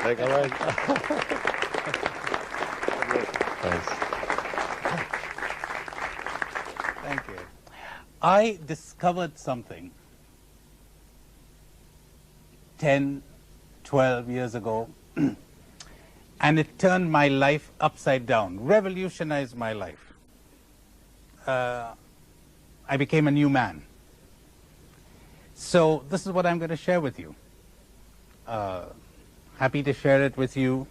Venga, venga. Thank you. I discovered something 10, 12 years ago, and it turned my life upside down, revolutionized my life. I became a new man. So this is what I'm going to share with you. Happy to share it with you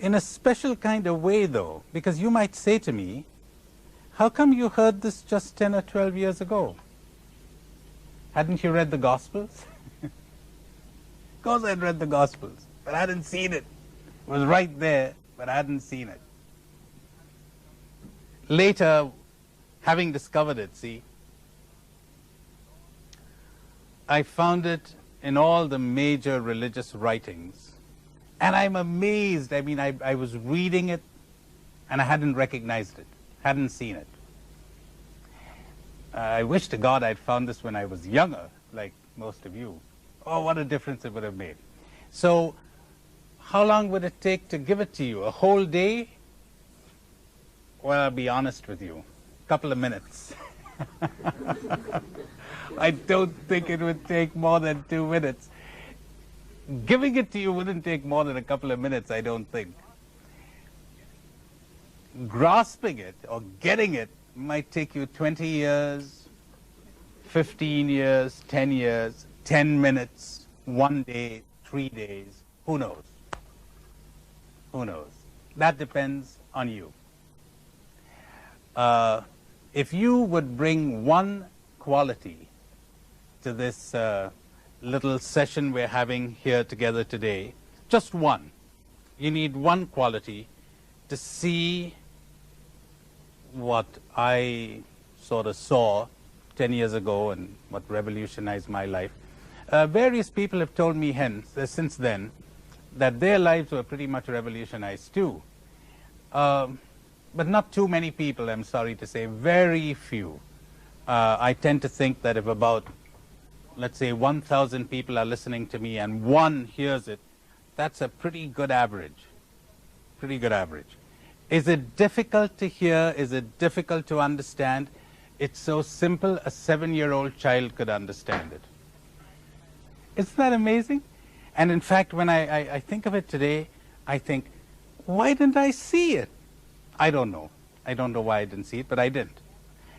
in a special kind of way, though, because you might say to me, how come you heard this just 10 or 12 years ago? Hadn't you read the Gospels? Of course I'd read the Gospels, but I hadn't seen it. It was right there, but I hadn't seen it. Later, having discovered it, see, I found it in all the major religious writings. And I'm amazed. I mean, I was reading it, and I hadn't recognized it, hadn't seen it. I wish to God I'd found this when I was younger, like most of you. Oh, what a difference it would have made. So, how long would it take to give it to you? A whole day? Well, I'll be honest with you. A couple of minutes. I don't think it would take more than 2 minutes. Giving it to you wouldn't take more than a couple of minutes, I don't think. Grasping it or getting it might take you 20 years, 15 years, 10 years, 10 minutes, 1 day, 3 days. Who knows? Who knows? That depends on you. If you would bring one quality to this little session we're having here together today, just one. You need one quality to see what I sort of saw 10 years ago and what revolutionized my life. Various people have told me since then that their lives were pretty much revolutionized too. But not too many people, I'm sorry to say, very few. I tend to think that if about, let's say, 1,000 people are listening to me and one hears it, that's a pretty good average. Pretty good average. Is it difficult to hear? Is it difficult to understand? It's so simple, a 7-year-old child could understand it. Isn't that amazing? And in fact, when I think of it today, I think, why didn't I see it? I don't know. I don't know why I didn't see it, but I didn't.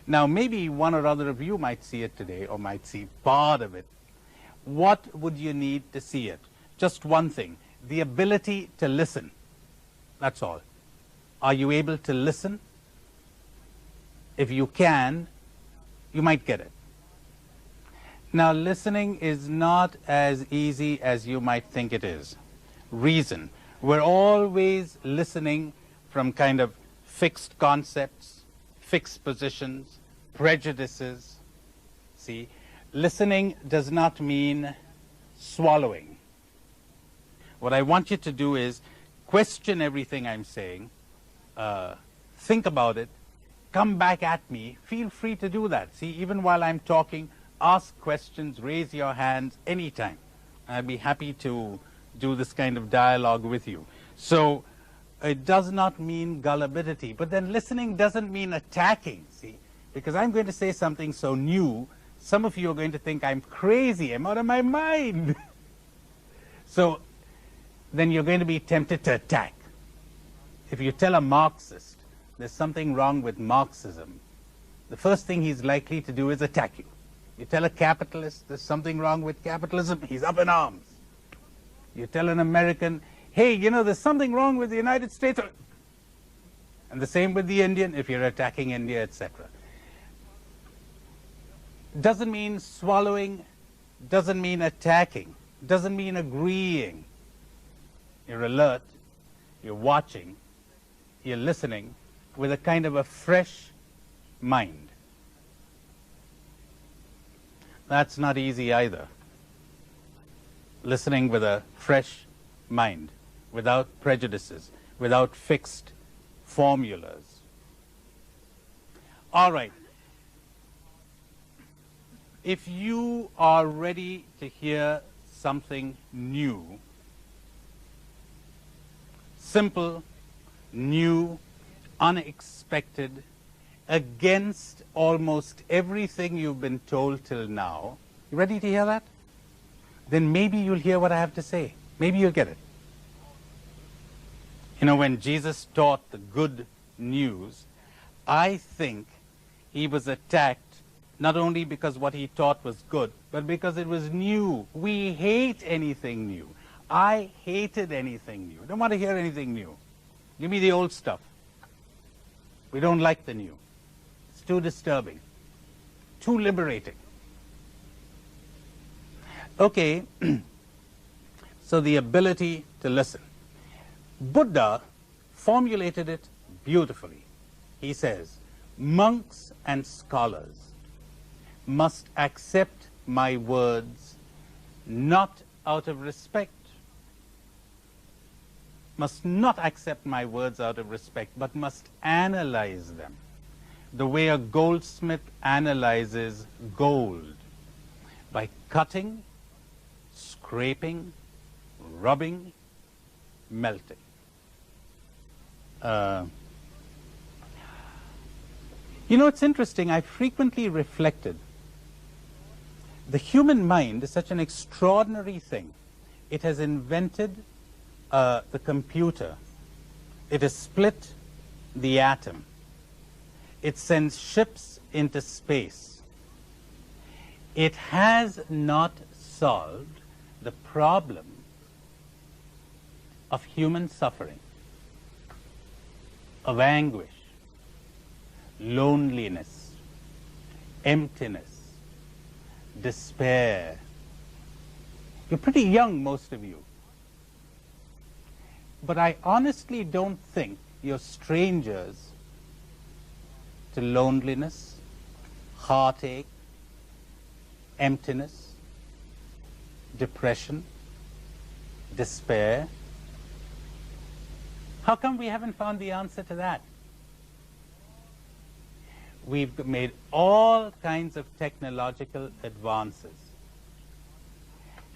Now, maybe one or other of you might see it today or might see part of it. What would you need to see it? Just one thing, the ability to listen. That's all. Are you able to listen? If you can, you might get it. Now, listening is not as easy as you might think it is. Reason. We're always listening from kind of fixed concepts, fixed positions, prejudices. See, listening does not mean swallowing. What I want you to do is question everything I'm saying, think about it, come back at me. Feel free to do that. See, even while I'm talking, ask questions, raise your hands anytime. I'd be happy to do this kind of dialogue with you. So it does not mean gullibility, but then listening doesn't mean attacking, see, because I'm going to say something so new, some of you are going to think I'm crazy, I'm out of my mind. So then you're going to be tempted to attack. If you tell a Marxist there's something wrong with Marxism, the first thing he's likely to do is attack you. You tell a capitalist there's something wrong with capitalism, he's up in arms. You tell an American, hey, you know, there's something wrong with the United States. And the same with the Indian, if you're attacking India, etc. Doesn't mean swallowing, doesn't mean attacking, doesn't mean agreeing. You're alert, you're watching, you're listening with a kind of a fresh mind. That's not easy either. Listening with a fresh mind, without prejudices, without fixed formulas. All right. If you are ready to hear something new, simple, new, unexpected, against almost everything you've been told till now. You ready to hear that? Then maybe you'll hear what I have to say. Maybe you'll get it. You know, when Jesus taught the good news, I think he was attacked not only because what he taught was good, but because it was new. We hate anything new. I hated anything new. Don't want to hear anything new. Give me the old stuff. We don't like the new. It's too disturbing, too liberating. Okay, so the ability to listen. Buddha formulated it beautifully. He says, monks and scholars must accept my words not out of respect, must not accept my words out of respect, but must analyze them the way a goldsmith analyzes gold, by cutting, scraping, rubbing, melting. You know, it's interesting. I frequently reflected. The human mind is such an extraordinary thing. It has invented the computer. It has split the atom. It sends ships into space. It has not solved the problem of human suffering, of anguish, loneliness, emptiness, despair. You're pretty young, most of you. But I honestly don't think you're strangers to loneliness, heartache, emptiness, depression, despair. How come we haven't found the answer to that? We've made all kinds of technological advances.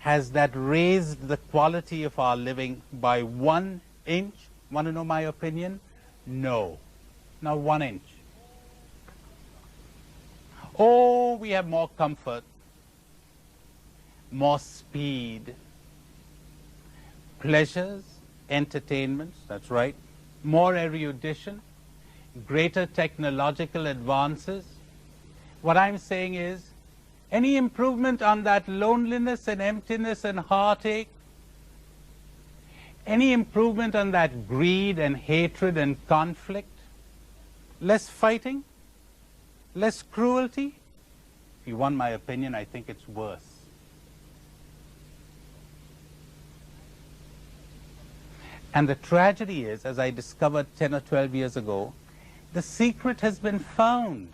Has that raised the quality of our living by 1 inch? Want to know my opinion? No, not 1 inch. Oh, we have more comfort, more speed, pleasures, entertainments, that's right, more erudition, greater technological advances. What I'm saying is, any improvement on that loneliness and emptiness and heartache, any improvement on that greed and hatred and conflict, less fighting, less cruelty? If you want my opinion, I think it's worse. And the tragedy is, as I discovered 10 or 12 years ago, the secret has been found.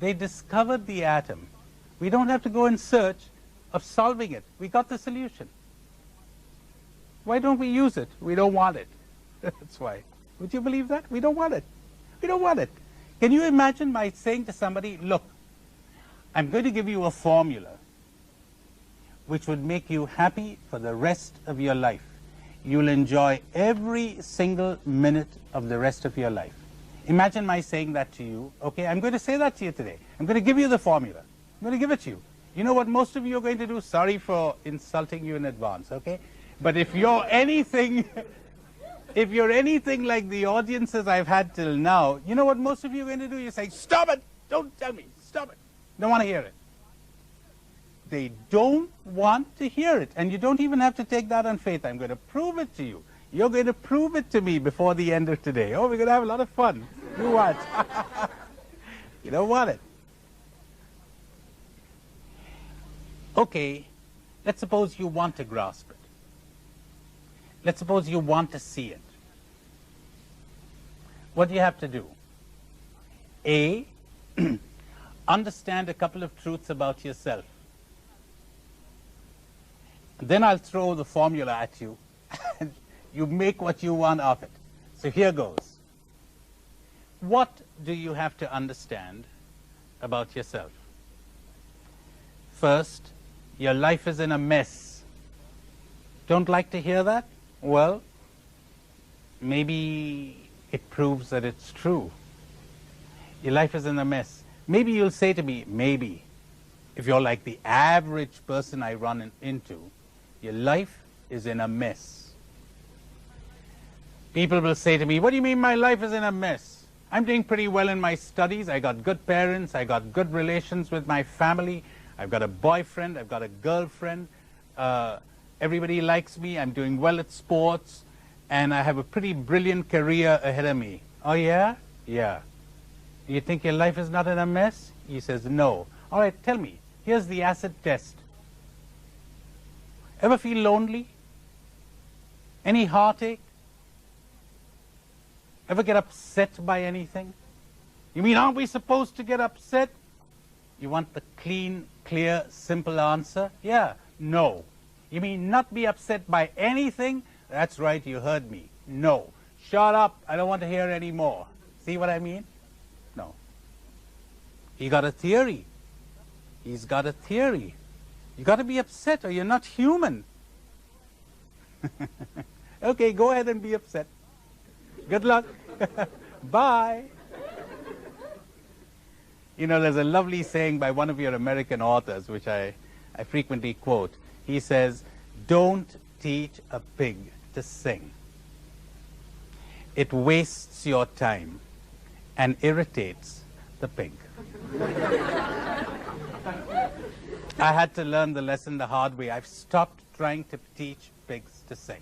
They discovered the atom. We don't have to go in search of solving it. We got the solution. Why don't we use it? We don't want it. That's why. Would you believe that? We don't want it. We don't want it. Can you imagine my saying to somebody, look, I'm going to give you a formula which would make you happy for the rest of your life. You'll enjoy every single minute of the rest of your life. Imagine my saying that to you. Okay, I'm going to say that to you today. I'm going to give you the formula. I'm going to give it to you. You know what most of you are going to do? Sorry for insulting you in advance, okay? But if you're anything, if you're anything like the audiences I've had till now, you know what most of you are going to do? You're saying, stop it! Don't tell me! Stop it! Don't want to hear it. They don't want to hear it. And you don't even have to take that on faith. I'm going to prove it to you. You're going to prove it to me before the end of today. Oh, we're going to have a lot of fun. You watch. You don't want it. Okay, let's suppose you want to grasp it. Let's suppose you want to see it. What do you have to do? A, understand a couple of truths about yourself. Then I'll throw the formula at you, and you make what you want of it. So here goes. What do you have to understand about yourself? First, your life is in a mess. Don't like to hear that? Well, maybe it proves that it's true. Your life is in a mess. Maybe you'll say to me, maybe, if you're like the average person I run into, your life is in a mess. People will say to me, what do you mean my life is in a mess? I'm doing pretty well in my studies. I got good parents. I got good relations with my family. I've got a boyfriend. I've got a girlfriend. Everybody likes me. I'm doing well at sports. And I have a pretty brilliant career ahead of me. Oh, yeah? Yeah. Do you think your life is not in a mess? He says, no. All right, tell me. Here's the acid test. Ever feel lonely? Any heartache? Ever get upset by anything? You mean, aren't we supposed to get upset? You want the clean, clear, simple answer? Yeah, no. You mean not be upset by anything? That's right, you heard me. No. Shut up, I don't want to hear any more. See what I mean? No. He got a theory. He's got a theory. You got to be upset or you're not human. Okay, go ahead and be upset. Good luck. Bye. You know, there's a lovely saying by one of your American authors, which I frequently quote. He says, don't teach a pig to sing. It wastes your time and irritates the pig. I had to learn the lesson the hard way. I've stopped trying to teach pigs to sing.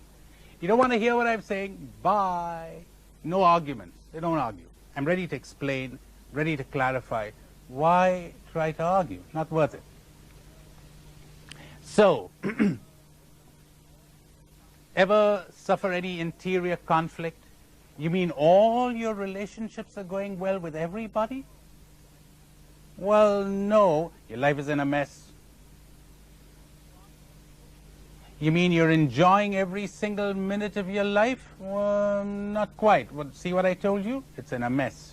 You don't want to hear what I'm saying? Bye. No arguments. They don't argue. I'm ready to explain, ready to clarify. Why try to argue? Not worth it. So, ever suffer any interior conflict? You mean all your relationships are going well with everybody? Well, no. Your life is in a mess. You mean you're enjoying every single minute of your life? Well, not quite. Well, see what I told you? It's in a mess.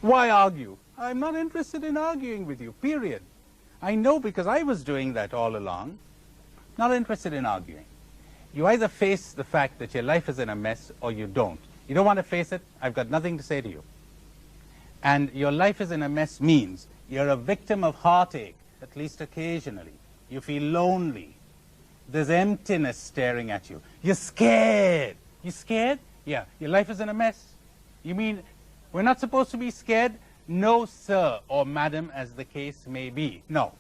Why argue? I'm not interested in arguing with you, period. I know because I was doing that all along. Not interested in arguing. You either face the fact that your life is in a mess or you don't. You don't want to face it? I've got nothing to say to you. And your life is in a mess means you're a victim of heartache, at least occasionally. You feel lonely. There's emptiness staring at you. You're scared. You scared? Yeah. Your life is in a mess. You mean we're not supposed to be scared? No, sir, or madam, as the case may be. No,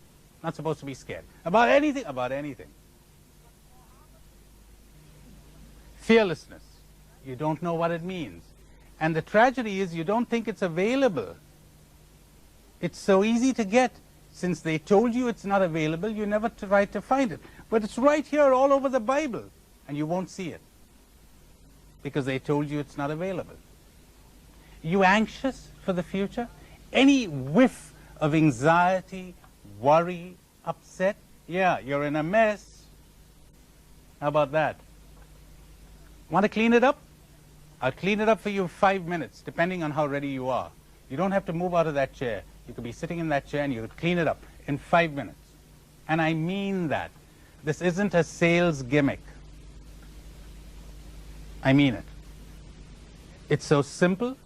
not supposed to be scared. About anything? About anything. Fearlessness. You don't know what it means. And the tragedy is you don't think it's available. It's so easy to get. Since they told you it's not available, you never try to find it. But it's right here all over the Bible, and you won't see it because they told you it's not available. You anxious for the future? Any whiff of anxiety, worry, upset? Yeah, you're in a mess. How about that? Want to clean it up? I'll clean it up for you in 5 minutes, depending on how ready you are. You don't have to move out of that chair. You could be sitting in that chair and you could clean it up in 5 minutes. And I mean that. This isn't a sales gimmick. I mean it. It's so simple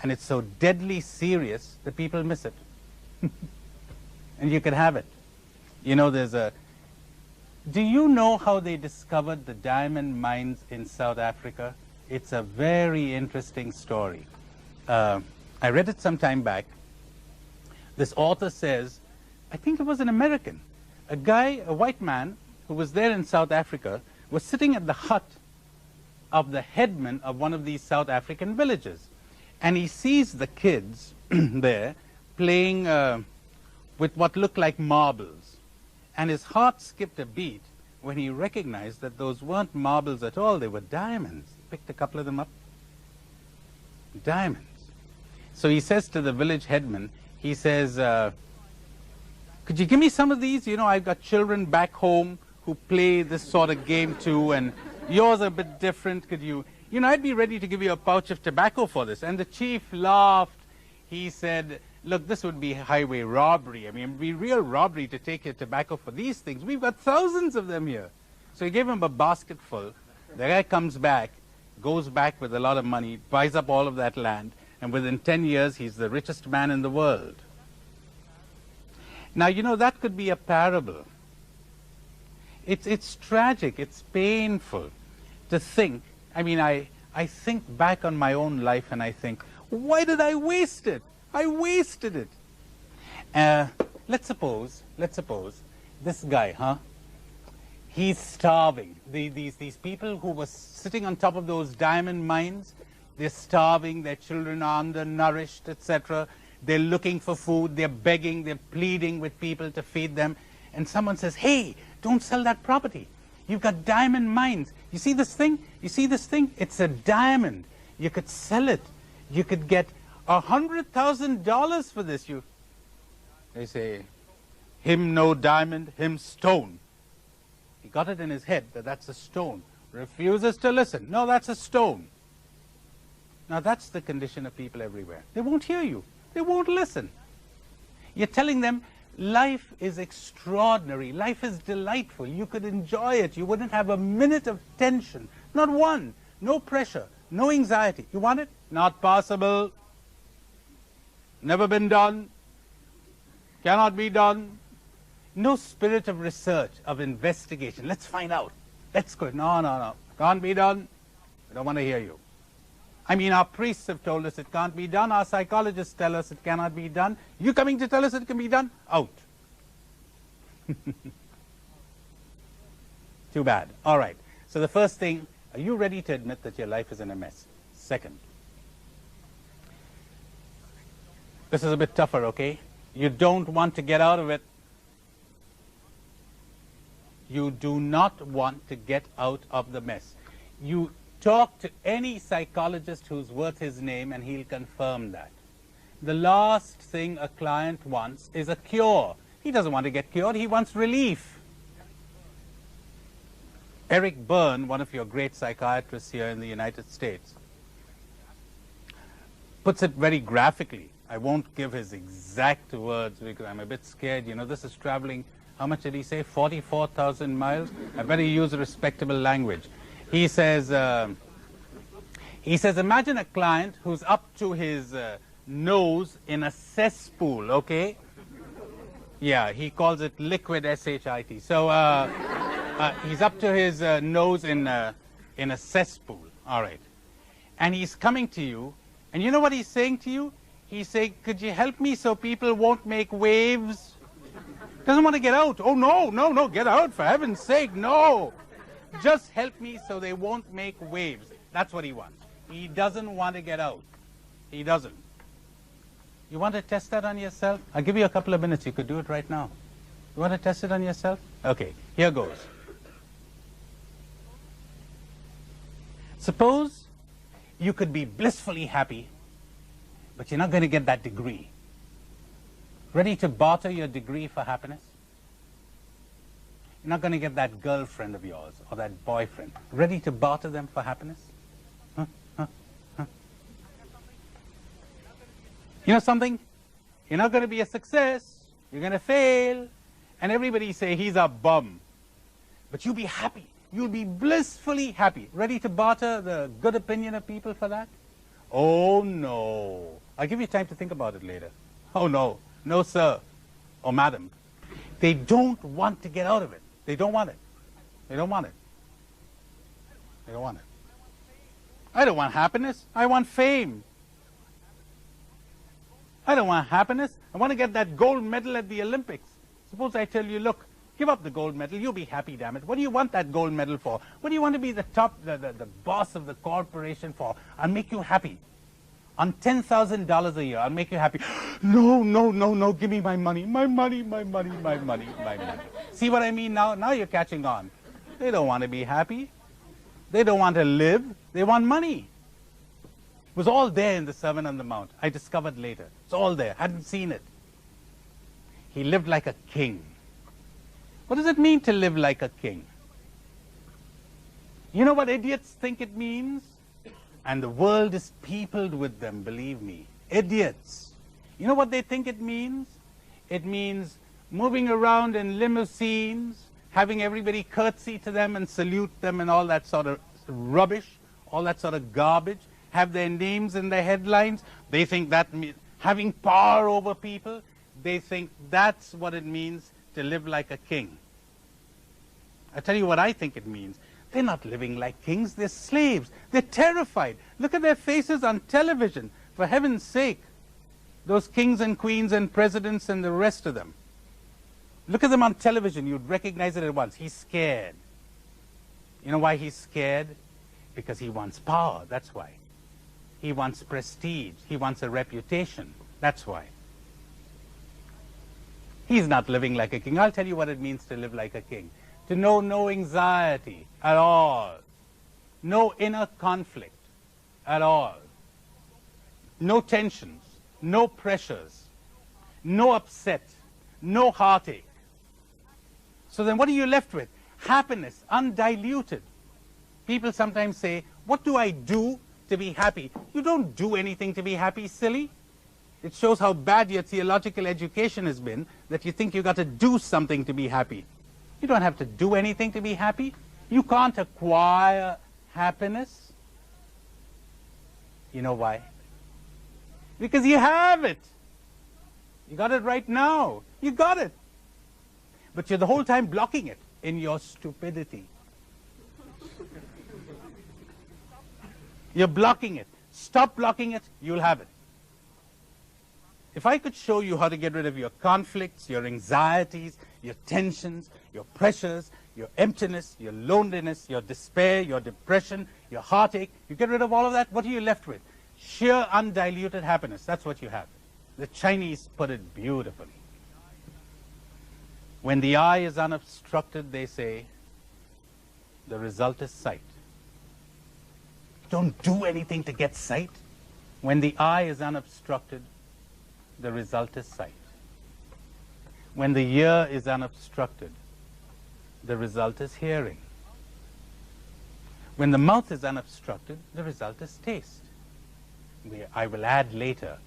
and it's so deadly serious that people miss it. And you can have it. You know, do you know how they discovered the diamond mines in South Africa? It's a very interesting story. I read it some time back. This author says, I think it was an American, a white man who was there in South Africa, was sitting at the hut of the headman of one of these South African villages. And he sees the kids there playing with what looked like marbles. And his heart skipped a beat when he recognized that those weren't marbles at all, they were diamonds. He picked a couple of them up. Diamonds. So he says to the village headman, he says, could you give me some of these? You know, I've got children back home who play this sort of game too, and yours are a bit different. Could you know, I'd be ready to give you a pouch of tobacco for this. And the chief laughed. He said, look, this would be highway robbery. I mean, it would be real robbery to take your tobacco for these things. We've got thousands of them here. So he gave him a basket full. The guy comes back, goes back with a lot of money, buys up all of that land, and within 10 years, he's the richest man in the world. Now, you know, that could be a parable. It's tragic, it's painful to think. I mean, I think back on my own life and I think, why did I waste it? I wasted it. Let's suppose this guy, he's starving. These people who were sitting on top of those diamond mines, they're starving, their children are undernourished, etc. They're looking for food, they're begging, they're pleading with people to feed them. And someone says, hey, don't sell that property. You've got diamond mines. You see this thing? You see this thing? It's a diamond. You could sell it. You could get $100,000 for this. They say, him no diamond, him stone. He got it in his head that that's a stone. Refuses to listen. No, that's a stone. Now that's the condition of people everywhere. They won't hear you. They won't listen. You're telling them life is extraordinary. Life is delightful. You could enjoy it. You wouldn't have a minute of tension. Not one. No pressure. No anxiety. You want it? Not possible. Never been done. Cannot be done. No spirit of research, of investigation. Let's find out. Let's go. No. Can't be done. We don't want to hear you. I mean, our priests have told us it can't be done. Our psychologists tell us it cannot be done. You coming to tell us it can be done? Out. Too bad. All right. So the first thing, are you ready to admit that your life is in a mess? Second, this is a bit tougher, okay? You don't want to get out of it. You do not want to get out of the mess. You talk to any psychologist who's worth his name and he'll confirm that. The last thing a client wants is a cure. He doesn't want to get cured, he wants relief. Eric Byrne, one of your great psychiatrists here in the United States, puts it very graphically. I won't give his exact words because I'm a bit scared. You know, this is traveling, how much did he say? 44,000 miles? I better use respectable language. He says, imagine a client who's up to his nose in a cesspool, okay? Yeah, he calls it liquid S-H-I-T. So he's up to his nose in a cesspool, all right. And he's coming to you, and you know what he's saying to you? He's saying, could you help me so people won't make waves? Doesn't want to get out. Oh, no, get out, for heaven's sake, no. Just help me so they won't make waves. That's what he wants. He doesn't want to get out. He doesn't. You want to test that on yourself? I'll give you a couple of minutes. You could do it right now. You want to test it on yourself? Okay, here goes. Suppose you could be blissfully happy, but you're not going to get that degree. Ready to barter your degree for happiness? You're not going to get that girlfriend of yours or that boyfriend. Ready to barter them for happiness? You know something? You're not going to be a success. You're going to fail. And everybody say, he's a bum. But you'll be happy. You'll be blissfully happy. Ready to barter the good opinion of people for that? Oh, no. I'll give you time to think about it later. Oh, no. No, sir. Or madam. They don't want to get out of it. They don't want it. They don't want it. They don't want it. I don't want happiness. I want fame. I don't want happiness. I want to get that gold medal at the Olympics. Suppose I tell you, look, give up the gold medal. You'll be happy, damn it. What do you want that gold medal for? What do you want to be the top, the boss of the corporation for? I'll make you happy. On $10,000 a year, I'll make you happy. No, give me my money. My money. See what I mean now? Now you're catching on. They don't want to be happy. They don't want to live. They want money. It was all there in the Sermon on the Mount. I discovered later. It's all there. Hadn't seen it. He lived like a king. What does it mean to live like a king? You know what idiots think it means? And the world is peopled with them, believe me. Idiots. You know what they think it means? It means moving around in limousines, having everybody curtsy to them and salute them and all that sort of rubbish, all that sort of garbage, have their names in their headlines. They think that means having power over people. They think that's what it means to live like a king. I tell you what I think it means. They're not living like kings, they're slaves. They're terrified. Look at their faces on television, for heaven's sake. Those kings and queens and presidents and the rest of them. Look at them on television, you'd recognize it at once. He's scared. You know why he's scared? Because he wants power, that's why. He wants prestige, he wants a reputation, that's why. He's not living like a king. I'll tell you what it means to live like a king. To know no anxiety at all. No inner conflict at all. No tensions, no pressures, no upset, no heartache. So then what are you left with? Happiness, undiluted. People sometimes say, what do I do to be happy? You don't do anything to be happy, silly. It shows how bad your theological education has been that you think you've got to do something to be happy. You don't have to do anything to be happy. You can't acquire happiness. You know why? Because you have it. You got it right now. You got it. But you're the whole time blocking it in your stupidity. You're blocking it. Stop blocking it, you'll have it. If I could show you how to get rid of your conflicts, your anxieties, your tensions, your pressures, your emptiness, your loneliness, your despair, your depression, your heartache, you get rid of all of that, what are you left with? Sheer undiluted happiness. That's what you have. The Chinese put it beautifully. When the eye is unobstructed, they say, the result is sight. Don't do anything to get sight. When the eye is unobstructed, the result is sight. When the ear is unobstructed, the result is hearing. When the mouth is unobstructed, the result is taste. I will add later.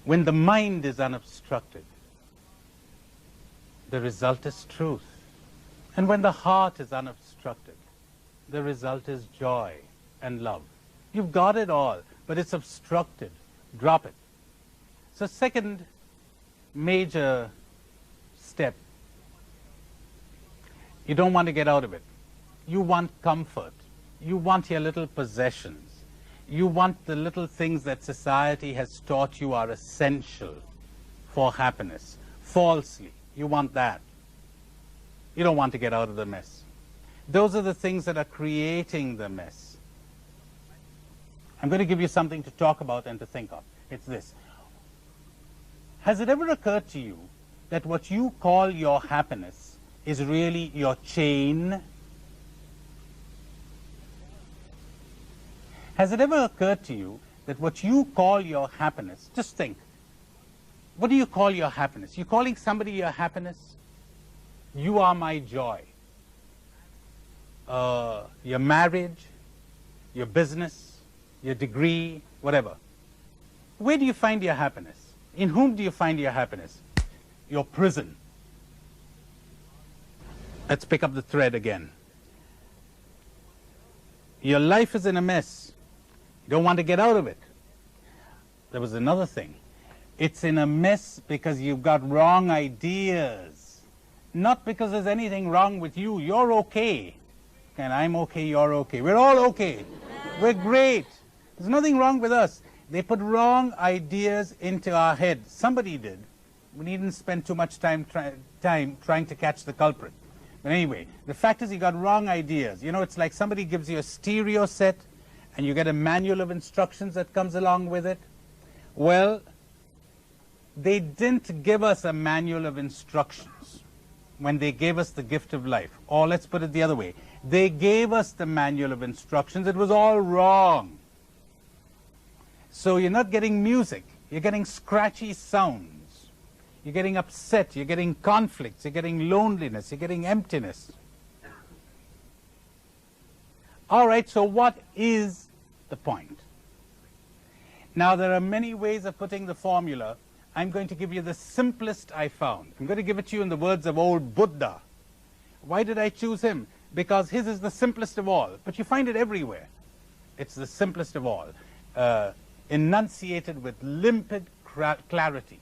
When the mind is unobstructed, the result is truth. And when the heart is unobstructed, the result is joy and love. You've got it all, but it's obstructed. Drop it. So second major step, you don't want to get out of it. You want comfort. You want your little possessions. You want the little things that society has taught you are essential for happiness. Falsely. You want that. You don't want to get out of the mess. Those are the things that are creating the mess. I'm going to give you something to talk about and to think of. It's this. Has it ever occurred to you that what you call your happiness is really your chain? Has it ever occurred to you that what you call your happiness, just think, what do you call your happiness? You calling somebody your happiness? You are my joy. Your marriage, your business, your degree, whatever. Where do you find your happiness? In whom do you find your happiness? Your prison. Let's pick up the thread again. Your life is in a mess. You don't want to get out of it. There was another thing. It's in a mess because you've got wrong ideas. Not because there's anything wrong with you. You're okay. And I'm okay, you're okay. We're all okay. We're great. There's nothing wrong with us. They put wrong ideas into our head. Somebody did. We needn't spend too much time trying to catch the culprit. But anyway, the fact is you got wrong ideas. You know, it's like somebody gives you a stereo set and you get a manual of instructions that comes along with it. Well, they didn't give us a manual of instructions when they gave us the gift of life. Or let's put it the other way. They gave us the manual of instructions. It was all wrong. So you're not getting music. You're getting scratchy sounds. You're getting upset. You're getting conflicts. You're getting loneliness. You're getting emptiness. All right, so what is the point? Now, there are many ways of putting the formula. I'm going to give you the simplest I found. I'm going to give it to you in the words of old Buddha. Why did I choose him? Because his is the simplest of all, but you find it everywhere. It's the simplest of all, enunciated with limpid clarity.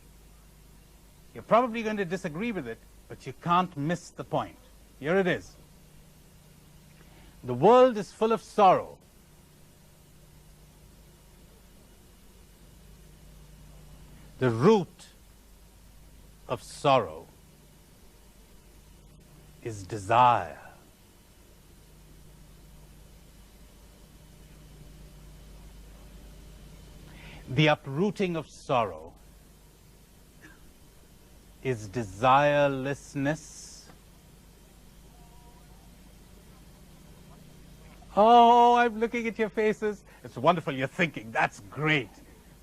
You're probably going to disagree with it, but you can't miss the point. Here it is. The world is full of sorrow. The root of sorrow is desire. The uprooting of sorrow is desirelessness. Oh, I'm looking at your faces. It's wonderful you're thinking. That's great.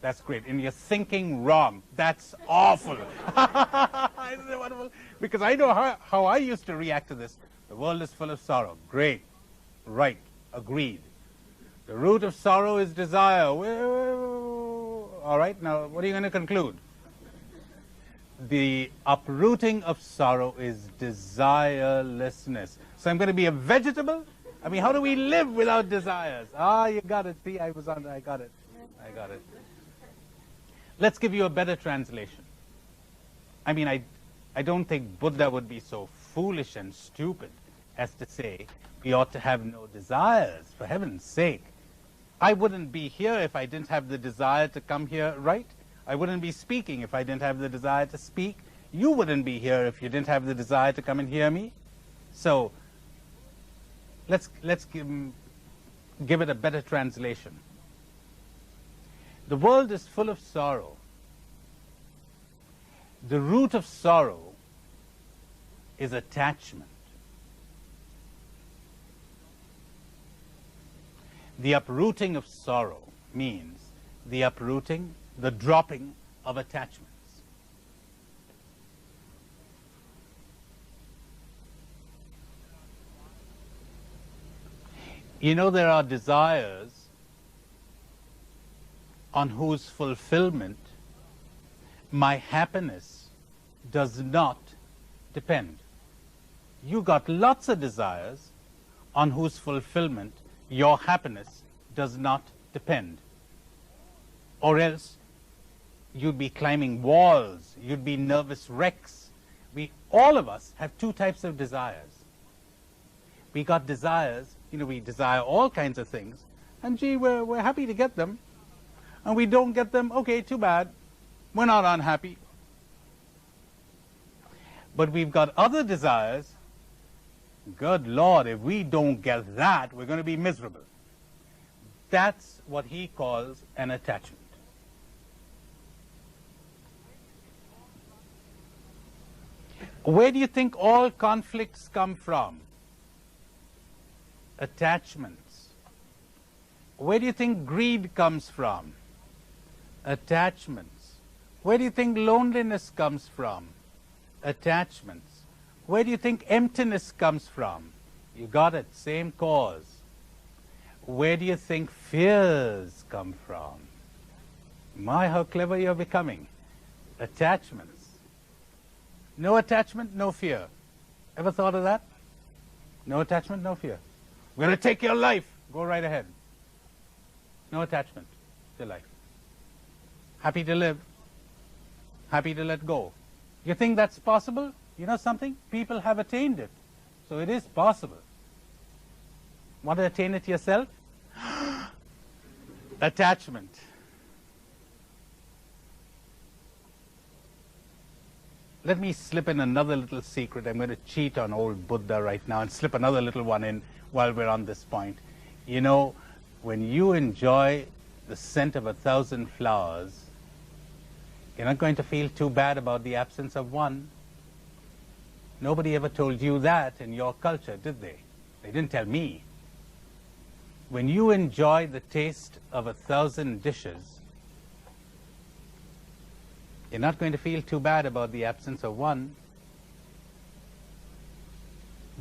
That's great. And you're thinking wrong. That's awful. Isn't it wonderful? Because I know how I used to react to this. The world is full of sorrow. Great. Right. Agreed. The root of sorrow is desire. All right. Now, what are you going to conclude? The uprooting of sorrow is desirelessness. So I'm going to be a vegetable? I mean, how do we live without desires? Ah, you got it. See, I got it. I got it. Let's give you a better translation. I mean, I don't think Buddha would be so foolish and stupid as to say we ought to have no desires, for heaven's sake. I wouldn't be here if I didn't have the desire to come here, right? I wouldn't be speaking if I didn't have the desire to speak. You wouldn't be here if you didn't have the desire to come and hear me. So let's give it a better translation. The world is full of sorrow. The root of sorrow is attachment. The uprooting of sorrow means the uprooting, the dropping of attachments. You know, there are desires on whose fulfillment my happiness does not depend. You got lots of desires on whose fulfillment your happiness does not depend. Or else you'd be climbing walls, you'd be nervous wrecks. All of us have two types of desires. We got desires, we desire all kinds of things, and gee, we're happy to get them. And we don't get them, okay, too bad. We're not unhappy. But we've got other desires. Good Lord, if we don't get that, we're going to be miserable. That's what he calls an attachment. Where do you think all conflicts come from? Attachments. Where do you think greed comes from? Attachments. Where do you think loneliness comes from? Attachments. Where do you think emptiness comes from? You got it, same cause. Where do you think fears come from? My, how clever you're becoming. Attachments. No attachment, no fear. Ever thought of that? No attachment, no fear. We're going to take your life. Go right ahead. No attachment to life. Happy to live. Happy to let go. You think that's possible? You know something? People have attained it. So it is possible. Want to attain it yourself? Attachment. Let me slip in another little secret. I'm going to cheat on old Buddha right now and slip another little one in while we're on this point. You know, when you enjoy the scent of 1,000 flowers, you're not going to feel too bad about the absence of one. Nobody ever told you that in your culture, did they? They didn't tell me. When you enjoy the taste of 1,000 dishes, you're not going to feel too bad about the absence of one.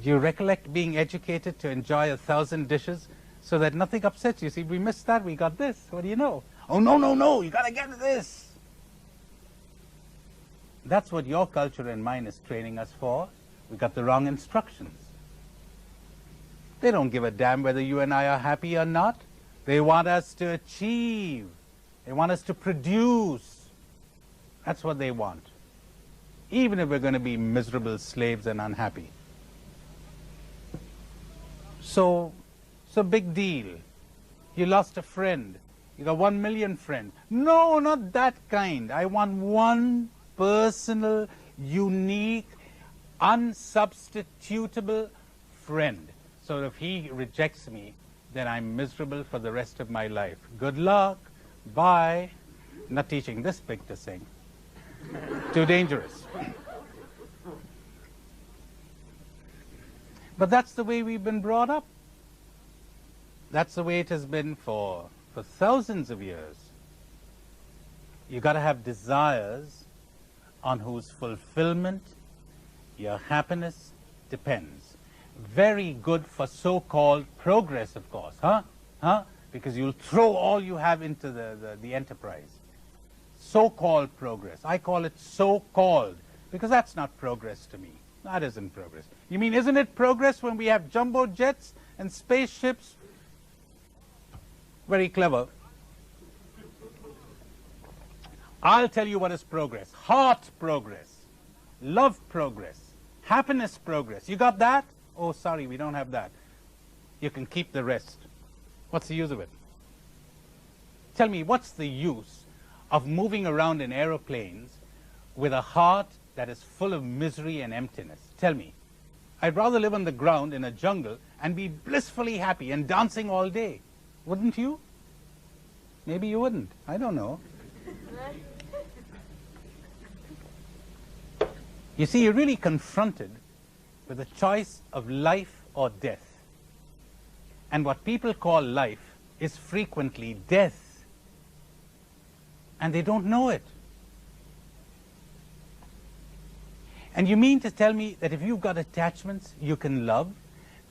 Do you recollect being educated to enjoy 1,000 dishes so that nothing upsets you? See, we missed that, we got this. What do you know? Oh, no, no, no, you got to get this. That's what your culture and mine is training us for. We got the wrong instructions. They don't give a damn whether you and I are happy or not. They want us to achieve. They want us to produce. That's what they want. Even if we're going to be miserable slaves and unhappy. So big deal. You lost a friend. You got 1 million friends. No, not that kind. I want one personal, unique, unsubstitutable friend. So if he rejects me, then I'm miserable for the rest of my life. Good luck. Bye. Not teaching this pig to sing. Too dangerous. But that's the way we've been brought up. That's the way it has been for thousands of years. You got to have desires on whose fulfillment your happiness depends. Very good for so-called progress, of course, huh? Because you'll throw all you have into the enterprise. So-called progress. I call it so-called, because that's not progress to me. That isn't progress. You mean, isn't it progress when we have jumbo jets and spaceships? Very clever. I'll tell you what is progress. Heart progress. Love progress. Happiness progress. You got that? Oh, sorry, we don't have that. You can keep the rest. What's the use of it? Tell me, what's the use of moving around in aeroplanes with a heart that is full of misery and emptiness? Tell me. I'd rather live on the ground in a jungle and be blissfully happy and dancing all day. Wouldn't you? Maybe you wouldn't. I don't know. You see, you're really confronted with a choice of life or death. And what people call life is frequently death. And they don't know it. And you mean to tell me that if you've got attachments, you can love?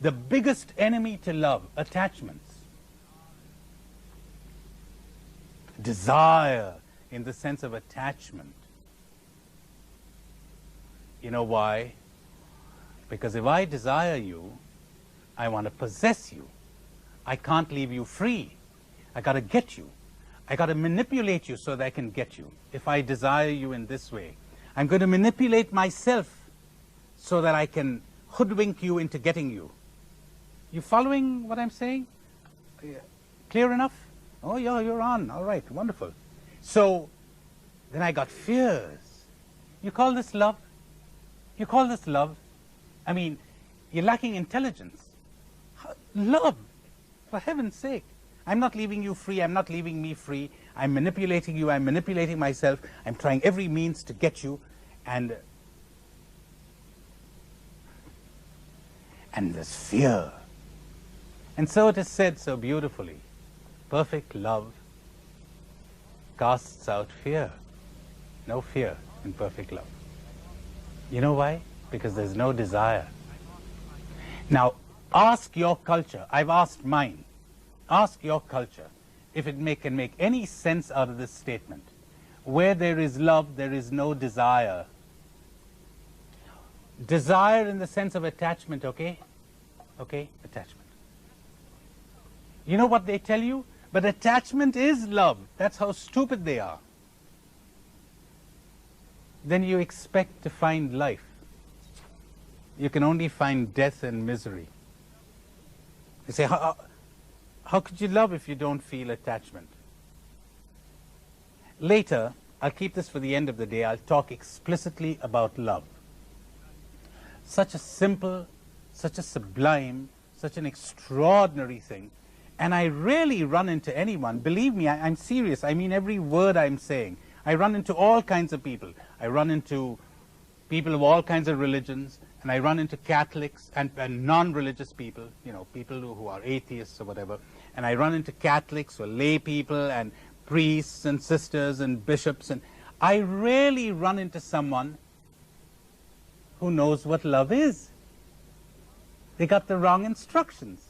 The biggest enemy to love, attachments. Desire in the sense of attachment. You know why? Because if I desire you, I want to possess you. I can't leave you free. I got to get you. I got to manipulate you so that I can get you. If I desire you in this way, I'm going to manipulate myself so that I can hoodwink you into getting you. You following what I'm saying? Clear enough? Oh, yeah, you're on. All right, wonderful. So then I got fears. You call this love? You call this love? I mean, you're lacking intelligence. Love, for heaven's sake. I'm not leaving you free. I'm not leaving me free. I'm manipulating you. I'm manipulating myself. I'm trying every means to get you. And there's fear. And so it is said so beautifully. Perfect love casts out fear. No fear in perfect love. You know why? Because there's no desire. Now, ask your culture. I've asked mine. Ask your culture if it can make any sense out of this statement. Where there is love, there is no desire. Desire in the sense of attachment, okay? Okay? Attachment. You know what they tell you? But attachment is love. That's how stupid they are. Then you expect to find life. You can only find death and misery. You say, how could you love if you don't feel attachment? Later, I'll keep this for the end of the day, I'll talk explicitly about love. Such a simple, such a sublime, such an extraordinary thing. And I rarely run into anyone, believe me, I'm serious, I mean every word I'm saying. I run into all kinds of people. I run into people of all kinds of religions, and I run into Catholics and non-religious people, you know, people who are atheists or whatever. And I run into Catholics or lay people and priests and sisters and bishops. And I rarely run into someone who knows what love is. They got the wrong instructions.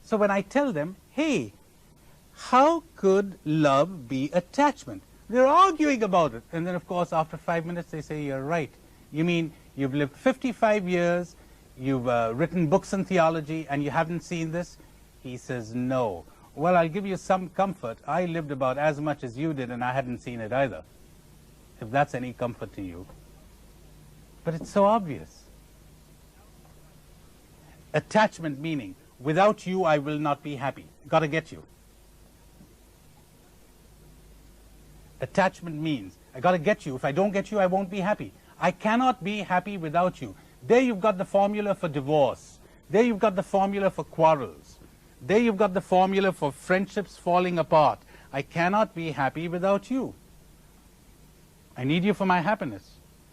So when I tell them, hey, how could love be attachment? They're arguing about it. And then, of course, after 5 minutes, they say, you're right. You mean you've lived 55 years, you've written books on theology, and you haven't seen this? He says, no. Well, I'll give you some comfort. I lived about as much as you did, and I hadn't seen it either, if that's any comfort to you. But it's so obvious. Attachment meaning, without you, I will not be happy. Got to get you. Attachment means, I got to get you. If I don't get you, I won't be happy. I cannot be happy without you. There you've got the formula for divorce. There you've got the formula for quarrels. There you've got the formula for friendships falling apart. I cannot be happy without you. I need you for my happiness.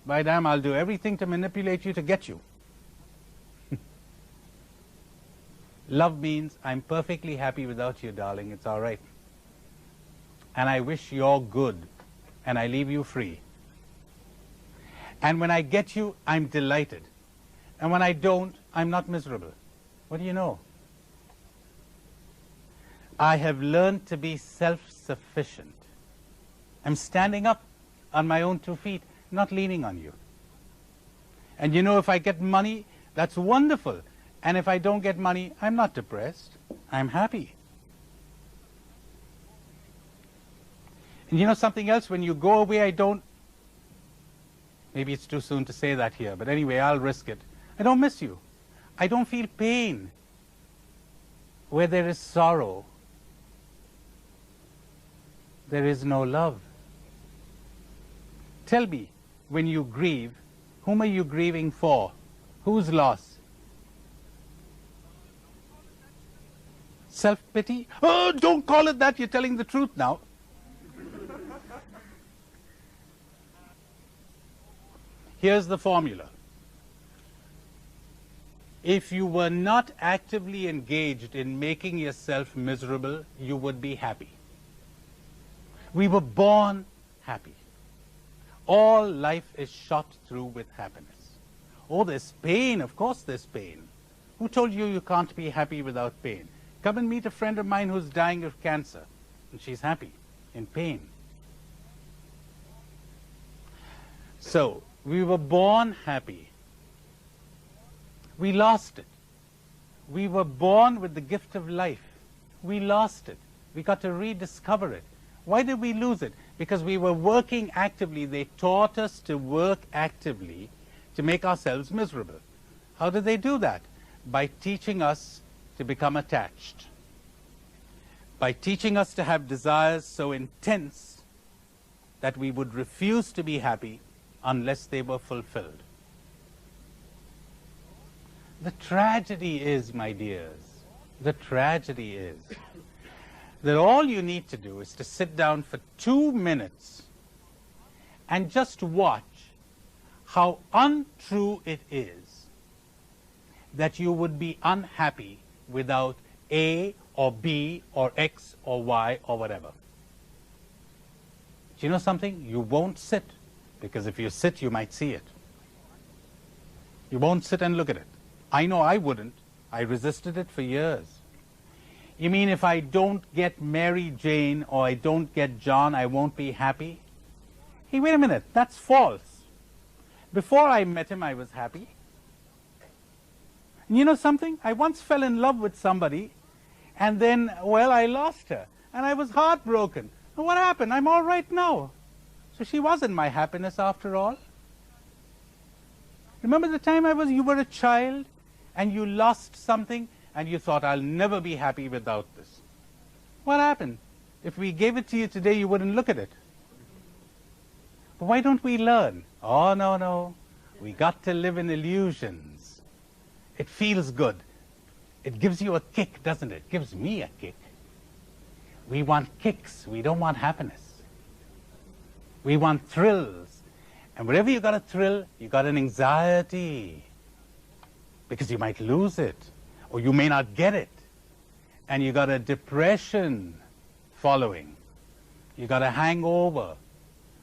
By damn, I'll do everything to manipulate you to get you. Love means, I'm perfectly happy without you, darling. It's all right. And I wish you're good, and I leave you free. And when I get you, I'm delighted. And when I don't, I'm not miserable. What do you know? I have learned to be self-sufficient. I'm standing up on my own 2 feet, not leaning on you. And you know, if I get money, that's wonderful. And if I don't get money, I'm not depressed. I'm happy. And you know something else? When you go away, I don't... Maybe it's too soon to say that here, but anyway, I'll risk it. I don't miss you. I don't feel pain. Where there is sorrow, there is no love. Tell me, when you grieve, whom are you grieving for? Whose loss? Self-pity? Oh, don't call it that. You're telling the truth now. Here's the formula. If you were not actively engaged in making yourself miserable, you would be happy. We were born happy. All life is shot through with happiness. Oh, there's pain. Of course there's pain. Who told you you can't be happy without pain? Come and meet a friend of mine who's dying of cancer, and she's happy in pain. So, we were born happy. We lost it. We were born with the gift of life. We lost it. We got to rediscover it. Why did we lose it? Because we were working actively. They taught us to work actively to make ourselves miserable. How did they do that? By teaching us to become attached. By teaching us to have desires so intense that we would refuse to be happy unless they were fulfilled. The tragedy is, my dears, the tragedy is that all you need to do is to sit down for 2 minutes and just watch how untrue it is that you would be unhappy without A or B or X or Y or whatever. Do you know something? You won't sit, because if you sit, you might see it. You won't sit and look at it. I know I wouldn't. I resisted it for years. You mean if I don't get Mary Jane or I don't get John, I won't be happy? Hey, wait a minute. That's false. Before I met him, I was happy. And you know something? I once fell in love with somebody, and then, well, I lost her. And I was heartbroken. And what happened? I'm all right now. So she wasn't my happiness after all. Remember the time you were a child, and you lost something, and you thought, I'll never be happy without this. What happened? If we gave it to you today, you wouldn't look at it. But why don't we learn? Oh, no, no. We got to live in illusions. It feels good. It gives you a kick, doesn't it? It gives me a kick. We want kicks. We don't want happiness. We want thrills. And wherever you got a thrill, you got an anxiety. Because you might lose it. Or you may not get it. And you got a depression following. You got a hangover.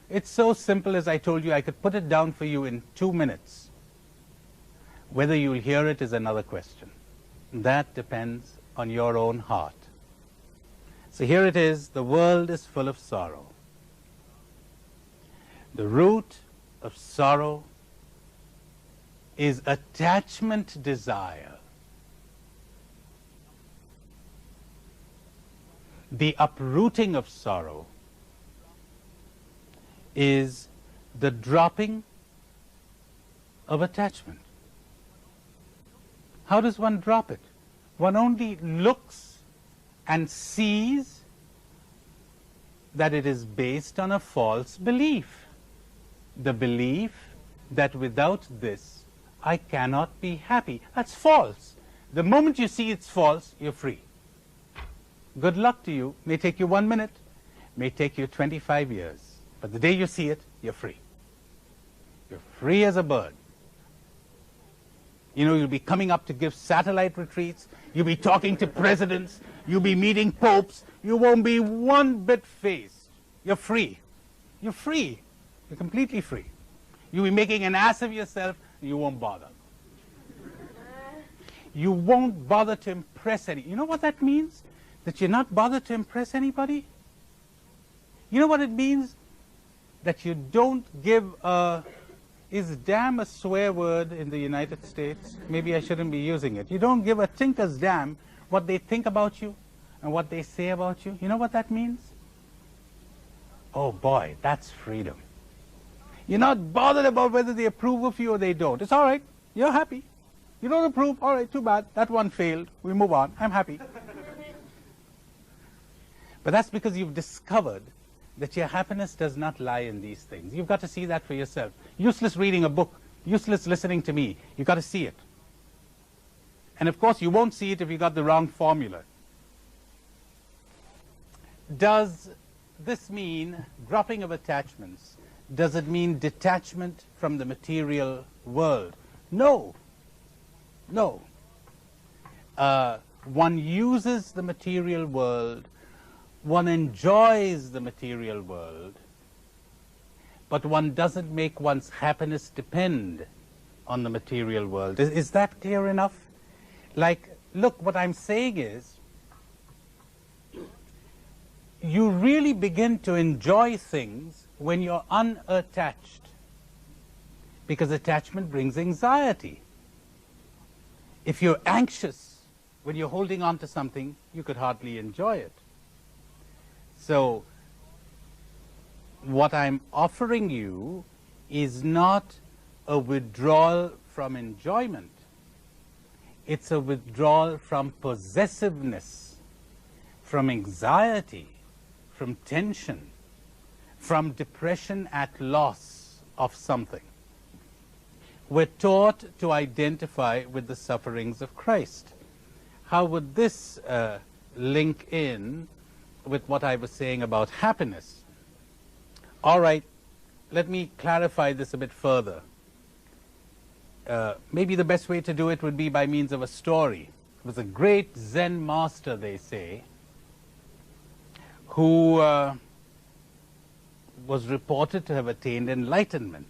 It's so simple, as I told you. I could put it down for you in 2 minutes. Whether you'll hear it is another question. That depends on your own heart. So here it is, the world is full of sorrow. The root of sorrow is attachment desire. The uprooting of sorrow is the dropping of attachment. How does one drop it? One only looks and sees that it is based on a false belief. The belief that without this, I cannot be happy. That's false. The moment you see it's false, you're free. Good luck to you. May take you 1 minute, may take you 25 years. But the day you see it, you're free. You're free as a bird. You know, you'll be coming up to give satellite retreats. You'll be talking to presidents. You'll be meeting popes. You won't be one bit fazed. You're free. You're free. You're completely free. You'll be making an ass of yourself, and you won't bother. You won't bother to impress any. You know what that means? That you're not bothered to impress anybody? You know what it means? That you don't give a... Is damn a swear word in the United States? Maybe I shouldn't be using it. You don't give a tinker's damn what they think about you and what they say about you. You know what that means? Oh boy, that's freedom. You're not bothered about whether they approve of you or they don't. It's all right. You're happy. You don't approve. All right, too bad. That one failed. We move on. I'm happy. But that's because you've discovered that your happiness does not lie in these things. You've got to see that for yourself. Useless reading a book, useless listening to me. You've got to see it. And of course, you won't see it if you got the wrong formula. Does this mean dropping of attachments? Does it mean detachment from the material world? No. No. One uses the material world. One enjoys the material world, but one doesn't make one's happiness depend on the material world. Is that clear enough? Like, look, what I'm saying is, you really begin to enjoy things when you're unattached, because attachment brings anxiety. If you're anxious when you're holding on to something, you could hardly enjoy it. So, what I'm offering you is not a withdrawal from enjoyment. It's a withdrawal from possessiveness, from anxiety, from tension, from depression at loss of something. We're taught to identify with the sufferings of Christ. How would this link in with what I was saying about happiness? All right, let me clarify this a bit further. Maybe the best way to do it would be by means of a story. It was a great Zen master, they say, who was reported to have attained enlightenment.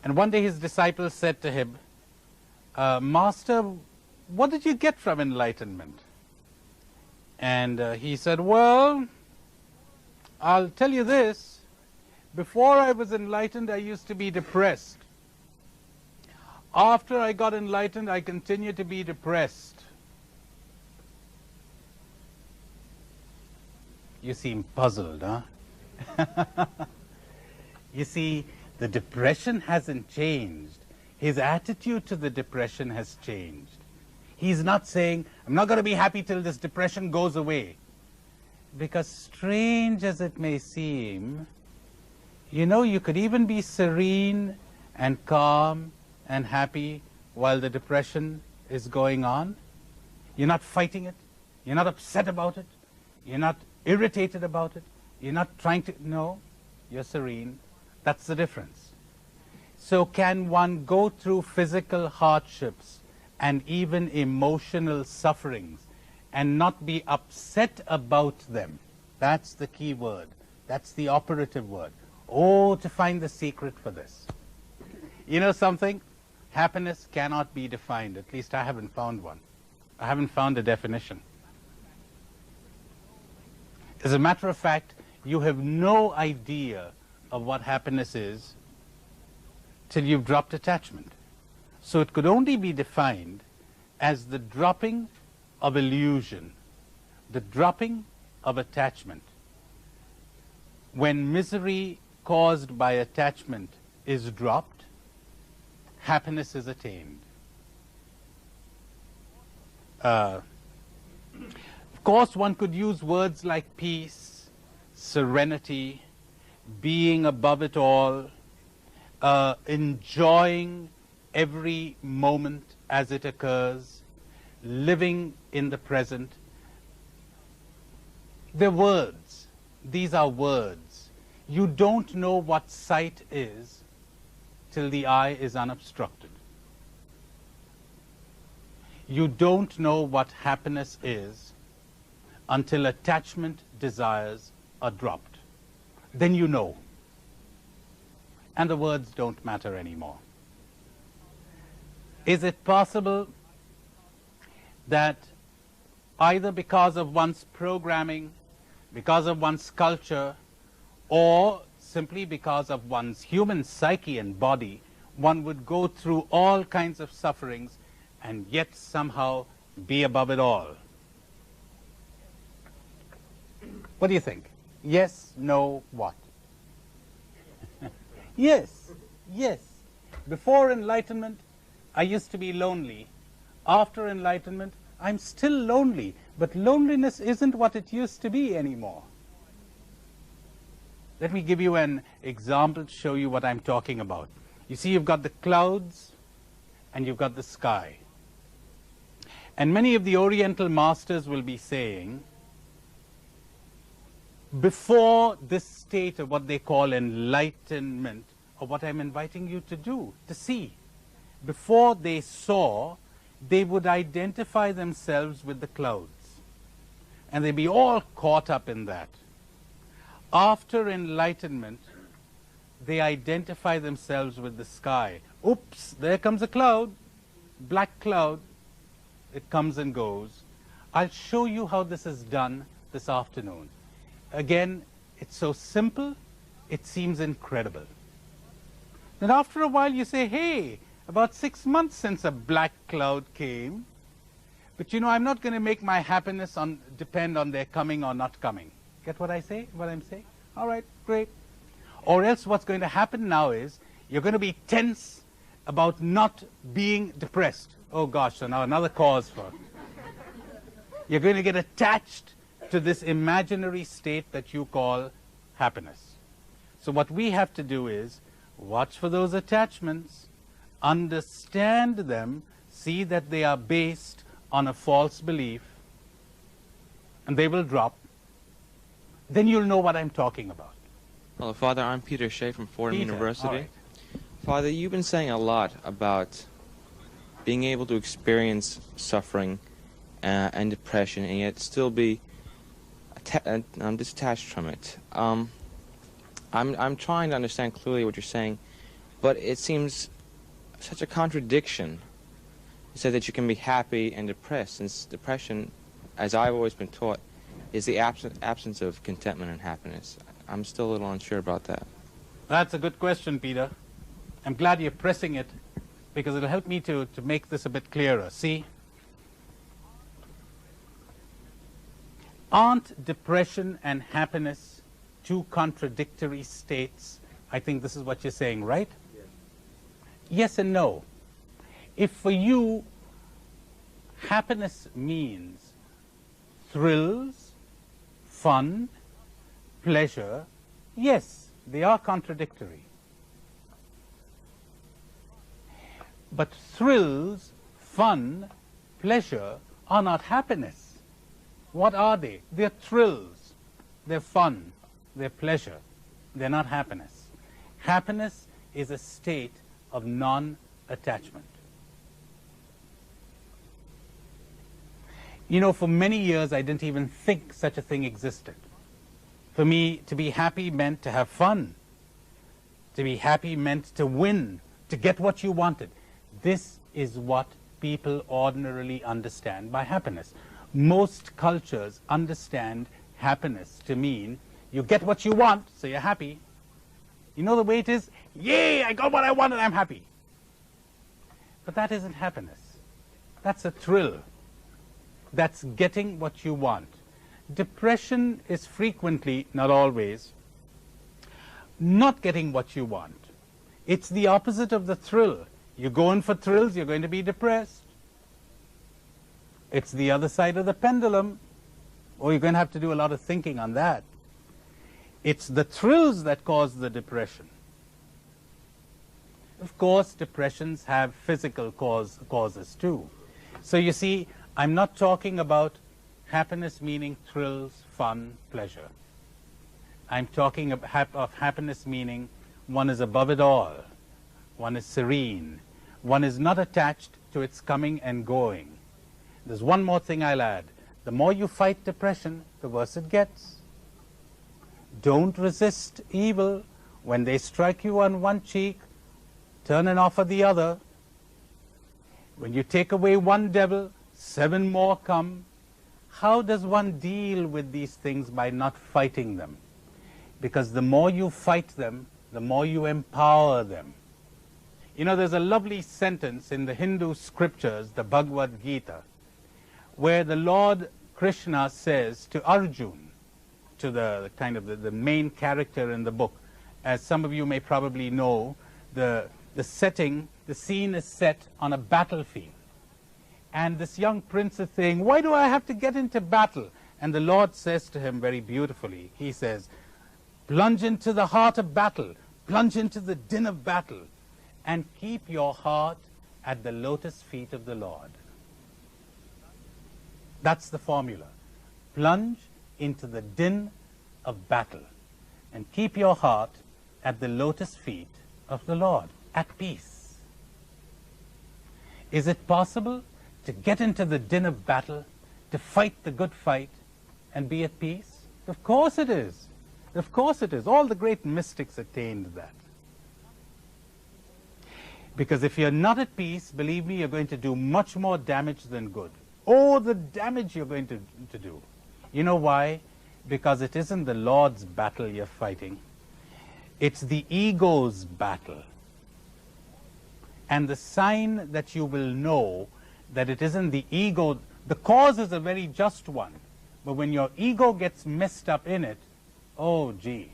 And one day his disciples said to him, Master, what did you get from enlightenment? And he said, well, I'll tell you this. Before I was enlightened, I used to be depressed. After I got enlightened, I continue to be depressed. You seem puzzled, huh? You see, the depression hasn't changed. His attitude to the depression has changed. He's not saying, I'm not going to be happy till this depression goes away. Because strange as it may seem, you know, you could even be serene and calm and happy while the depression is going on. You're not fighting it. You're not upset about it. You're not irritated about it. You're not trying to, no, you're serene. That's the difference. So can one go through physical hardships and even emotional sufferings and not be upset about them? That's the key word. That's the operative word. Oh, to find the secret for this. You know something? Happiness cannot be defined. At least I haven't found one. I haven't found a definition. As a matter of fact, you have no idea of what happiness is till you've dropped attachment. So it could only be defined as the dropping of illusion, the dropping of attachment. When misery caused by attachment is dropped, happiness is attained. Of course, one could use words like peace, serenity, being above it all, enjoying every moment as it occurs, living in the present. They're words. These are words. You don't know what sight is till the eye is unobstructed. You don't know what happiness is until attachment desires are dropped. Then you know. And the words don't matter anymore. Is it possible that either because of one's programming, because of one's culture, or simply because of one's human psyche and body, one would go through all kinds of sufferings and yet somehow be above it all? What do you think? Yes, no, what? Yes, yes. Before enlightenment, I used to be lonely. After enlightenment, I'm still lonely. But loneliness isn't what it used to be anymore. Let me give you an example to show you what I'm talking about. You see, you've got the clouds and you've got the sky. And many of the Oriental masters will be saying, before this state of what they call enlightenment, or what I'm inviting you to do, to see, before they saw, they would identify themselves with the clouds. And they'd be all caught up in that. After enlightenment, they identify themselves with the sky. Oops, there comes a cloud, black cloud. It comes and goes. I'll show you how this is done this afternoon. Again, it's so simple, it seems incredible. Then after a while you say, hey, about 6 months since a black cloud came, but you know, I'm not going to make my happiness depend on their coming or not coming. Get what I say, what I'm saying? All right, great. Or else what's going to happen now is you're going to be tense about not being depressed. Oh gosh, so now another cause for... You're going to get attached to this imaginary state that you call happiness. So what we have to do is watch for those attachments, understand them, see that they are based on a false belief, and they will drop. Then you'll know what I'm talking about. Hello, Father. I'm Peter Shea from Fordham University. All right. Father, you've been saying a lot about being able to experience suffering and depression, and yet still be detached from it. I'm trying to understand clearly what you're saying, but it seems such a contradiction to say that you can be happy and depressed, since depression, as I've always been taught, is the absence of contentment and happiness. I'm still a little unsure about that. That's a good question, Peter. I'm glad you're pressing it, because it'll help me to make this a bit clearer. See? Aren't depression and happiness two contradictory states? I think this is what you're saying, right? Yes. Yes and no. If for you, happiness means thrills, fun, pleasure, yes, they are contradictory. But thrills, fun, pleasure are not happiness. What are they? They're thrills, they're fun, they're pleasure. They're not happiness. Happiness is a state of non-attachment. You know, for many years I didn't even think such a thing existed. For me, to be happy meant to have fun. To be happy meant to win, to get what you wanted. This is what people ordinarily understand by happiness. Most cultures understand happiness to mean you get what you want, so you're happy. You know the way it is? Yay, I got what I want and I'm happy. But that isn't happiness. That's a thrill. That's getting what you want. Depression is frequently, not always, not getting what you want. It's the opposite of the thrill. You're going for thrills, you're going to be depressed. It's the other side of the pendulum, or you're going to have to do a lot of thinking on that. It's the thrills that cause the depression. Of course, depressions have physical causes too. So you see, I'm not talking about happiness meaning thrills, fun, pleasure. I'm talking of happiness meaning one is above it all. One is serene. One is not attached to its coming and going. There's one more thing I'll add. The more you fight depression, the worse it gets. Don't resist evil. When they strike you on one cheek, turn and offer the other. When you take away one devil, 7 more come. How does one deal with these things by not fighting them? Because the more you fight them, the more you empower them. You know, there's a lovely sentence in the Hindu scriptures, the Bhagavad Gita, where the Lord Krishna says to Arjun, to the kind of the main character in the book, as some of you may probably know, the scene is set on a battlefield. And this young prince is saying, why do I have to get into battle? And the Lord says to him very beautifully, he says, plunge into the heart of battle, plunge into the din of battle, and keep your heart at the lotus feet of the Lord. That's the formula. Plunge into the din of battle and keep your heart at the lotus feet of the Lord, at peace. Is it possible to get into the din of battle, to fight the good fight, and be at peace? Of course it is. Of course it is. All the great mystics attained that. Because if you're not at peace, believe me, you're going to do much more damage than good. Oh, the damage you're going to do. You know why? Because it isn't the Lord's battle you're fighting. It's the ego's battle. And the sign that you will know that it isn't the ego, the cause is a very just one. But when your ego gets messed up in it, oh gee.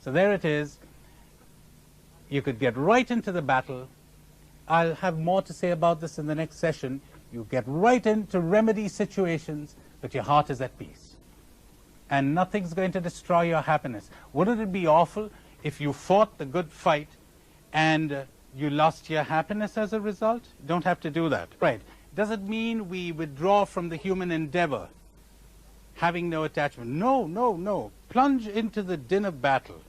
So there it is. You could get right into the battle. I'll have more to say about this in the next session. You get right into remedy situations, but your heart is at peace. And nothing's going to destroy your happiness. Wouldn't it be awful if you fought the good fight and you lost your happiness as a result? You don't have to do that. Right. Does it mean we withdraw from the human endeavor, having no attachment? No, no, no. Plunge into the din of battle.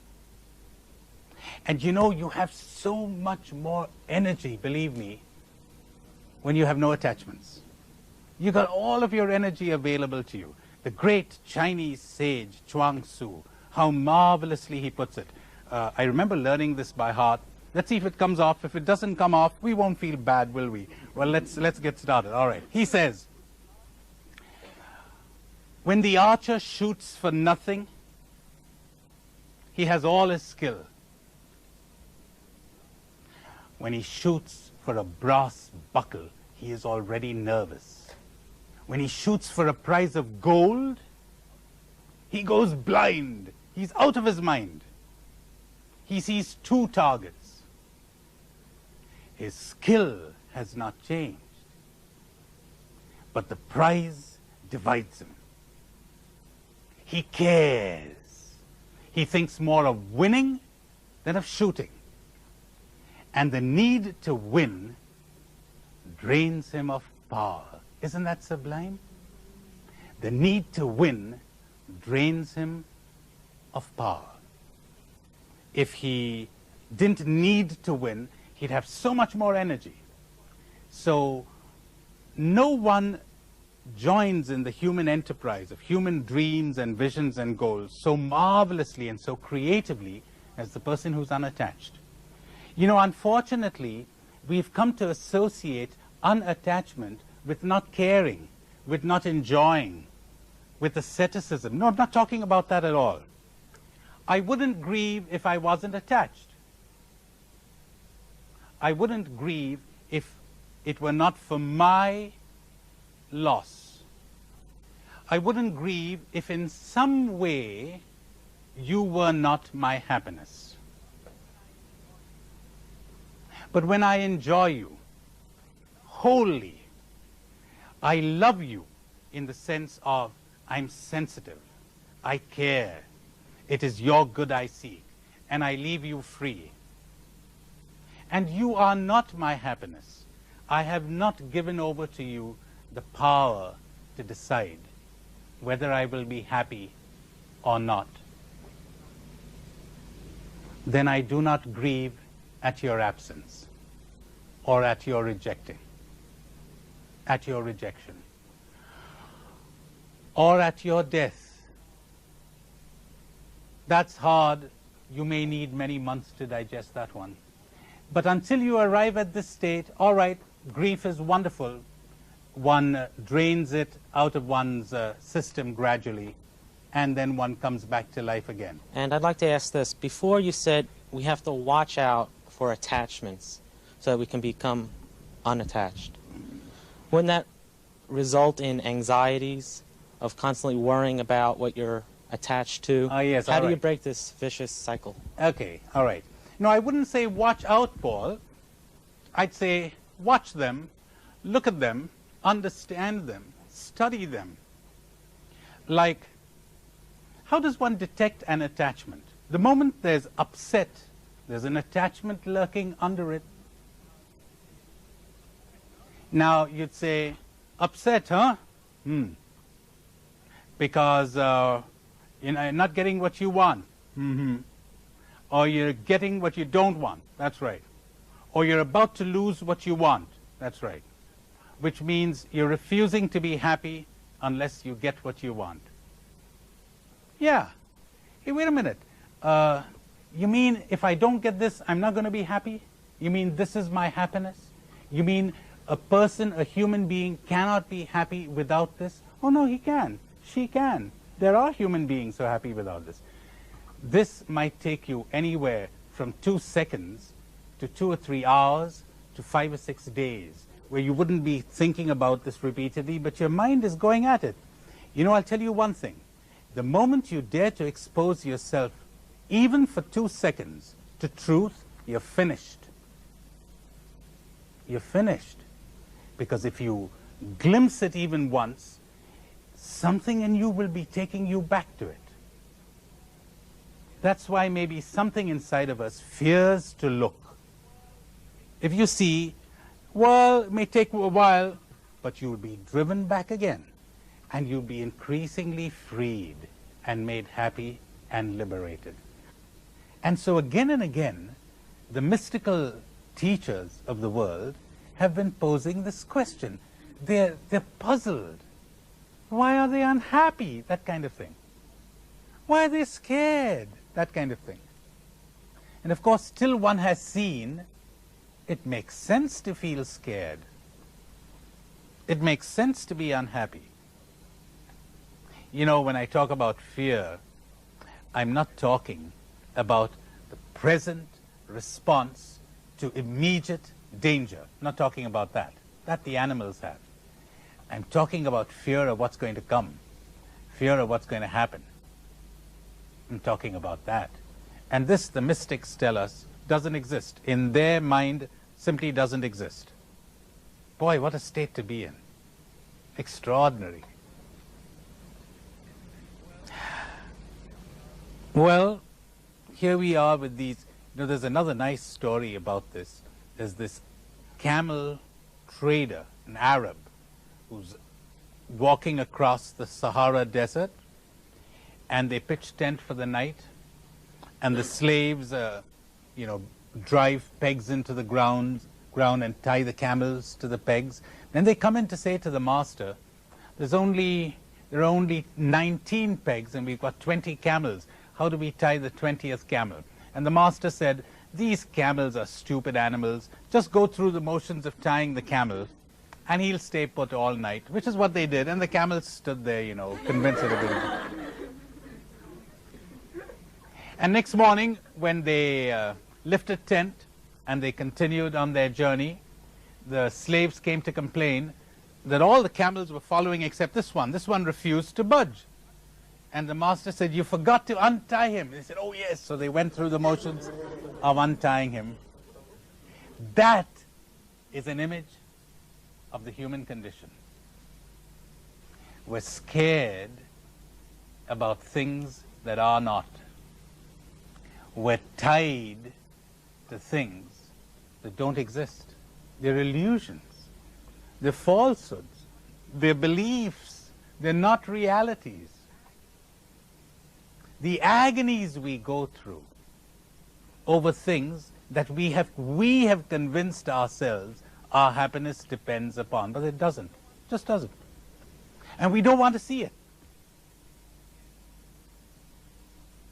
And you know, you have so much more energy, believe me, when you have no attachments. You got all of your energy available to you. The great Chinese sage, Chuang Tzu, how marvelously he puts it. I remember learning this by heart. Let's see if it comes off. If it doesn't come off, we won't feel bad, will we? Well, let's get started. All right. He says, when the archer shoots for nothing, he has all his skill. When he shoots for a brass buckle, he is already nervous. When he shoots for a prize of gold, he goes blind. He's out of his mind. He sees 2 targets. His skill has not changed, but the prize divides him. He cares. He thinks more of winning than of shooting. And the need to win drains him of power. Isn't that sublime? The need to win drains him of power. If he didn't need to win, he'd have so much more energy. So no one joins in the human enterprise of human dreams and visions and goals so marvelously and so creatively as the person who's unattached. You know, unfortunately, we've come to associate unattachment with not caring, with not enjoying, with asceticism. No, I'm not talking about that at all. I wouldn't grieve if I wasn't attached. I wouldn't grieve if it were not for my loss. I wouldn't grieve if in some way you were not my happiness. But when I enjoy you wholly, I love you in the sense of I'm sensitive, I care, it is your good I seek, and I leave you free. And you are not my happiness. I have not given over to you the power to decide whether I will be happy or not. Then I do not grieve at your absence or at your rejection, or at your death. That's hard. You may need many months to digest that one. But until you arrive at this state, all right, grief is wonderful. One drains it out of one's system gradually, and then one comes back to life again. And I'd like to ask this. Before you said we have to watch out for attachments so that we can become unattached. Wouldn't that result in anxieties of constantly worrying about what you're attached to? Yes, How do you break this vicious cycle? Okay, all right. No, I wouldn't say watch out, Paul. I'd say watch them, look at them, understand them, study them. Like, how does one detect an attachment? The moment there's upset, there's an attachment lurking under it. Now, you'd say, upset, huh? Because you're not getting what you want. Or you're getting what you don't want. That's right. Or you're about to lose what you want. That's right. Which means you're refusing to be happy unless you get what you want. Yeah. Hey, wait a minute. You mean if I don't get this, I'm not going to be happy? You mean this is my happiness? You mean a person, a human being, cannot be happy without this? Oh, no, he can. She can. There are human beings who are happy without this. This might take you anywhere from 2 seconds to 2 or 3 hours to 5 or 6 days, where you wouldn't be thinking about this repeatedly, but your mind is going at it. You know, I'll tell you one thing. The moment you dare to expose yourself, even for 2 seconds, to truth, you're finished. You're finished. Because if you glimpse it even once, something in you will be taking you back to it. That's why maybe something inside of us fears to look. If you see, well, it may take a while, but you'll be driven back again, and you'll be increasingly freed and made happy and liberated. And so again and again, the mystical teachers of the world have been posing this question. They're puzzled. Why are they unhappy? That kind of thing. Why are they scared? That kind of thing. And of course, till one has seen, it makes sense to feel scared. It makes sense to be unhappy. You know, when I talk about fear, I'm not talking about the present response to immediate danger. I'm not talking about that. That the animals have. I'm talking about fear of what's going to come, fear of what's going to happen. I'm talking about that. And this, the mystics tell us, doesn't exist. In their mind, simply doesn't exist. Boy, what a state to be in. Extraordinary. Well, here we are with these. You know, there's another nice story about this. There's this camel trader, an Arab, who's walking across the Sahara Desert, and they pitch tent for the night, and the slaves, drive pegs into the ground and tie the camels to the pegs. Then they come in to say to the master, there are only 19 pegs, and we've got 20 camels. How do we tie the 20th camel? And the master said, these camels are stupid animals. Just go through the motions of tying the camel, and he'll stay put all night, which is what they did. And the camels stood there, you know, convinced of it. And next morning, when they lifted tent and they continued on their journey, the slaves came to complain that all the camels were following except this one. This one refused to budge. And the master said, "You forgot to untie him." They said, "Oh yes." So they went through the motions of untying him. That is an image of the human condition. We're scared about things that are not. We're tied to things that don't exist. They're illusions. They're falsehoods. They're beliefs. They're not realities. The agonies we go through over things that we have convinced ourselves our happiness depends upon, but it doesn't. It just doesn't. And we don't want to see it.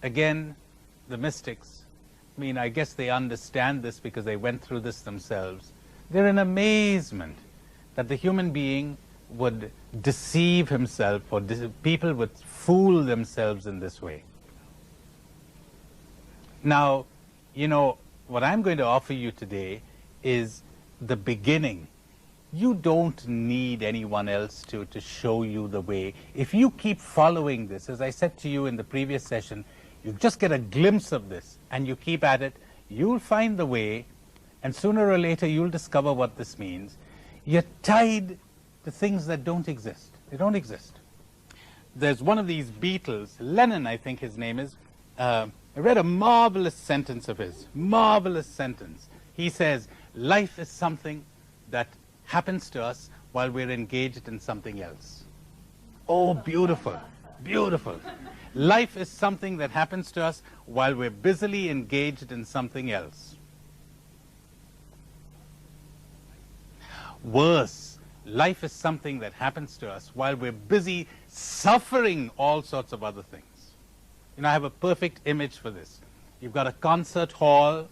Again, the mystics, I mean, I guess they understand this because they went through this themselves. They're in amazement that the human being would deceive himself, or people would fool themselves in this way. Now, you know, what I'm going to offer you today is the beginning. You don't need anyone else to show you the way. If you keep following this, as I said to you in the previous session, you just get a glimpse of this and you keep at it, you'll find the way, and sooner or later you'll discover what this means. You're tied to things that don't exist. They don't exist. There's one of these Beatles, Lennon I think his name is, I read a marvelous sentence of his, marvelous sentence. He says, life is something that happens to us while we're engaged in something else. Oh, beautiful, beautiful. Life is something that happens to us while we're busily engaged in something else. Worse, life is something that happens to us while we're busy suffering all sorts of other things. You know, I have a perfect image for this. You've got a concert hall,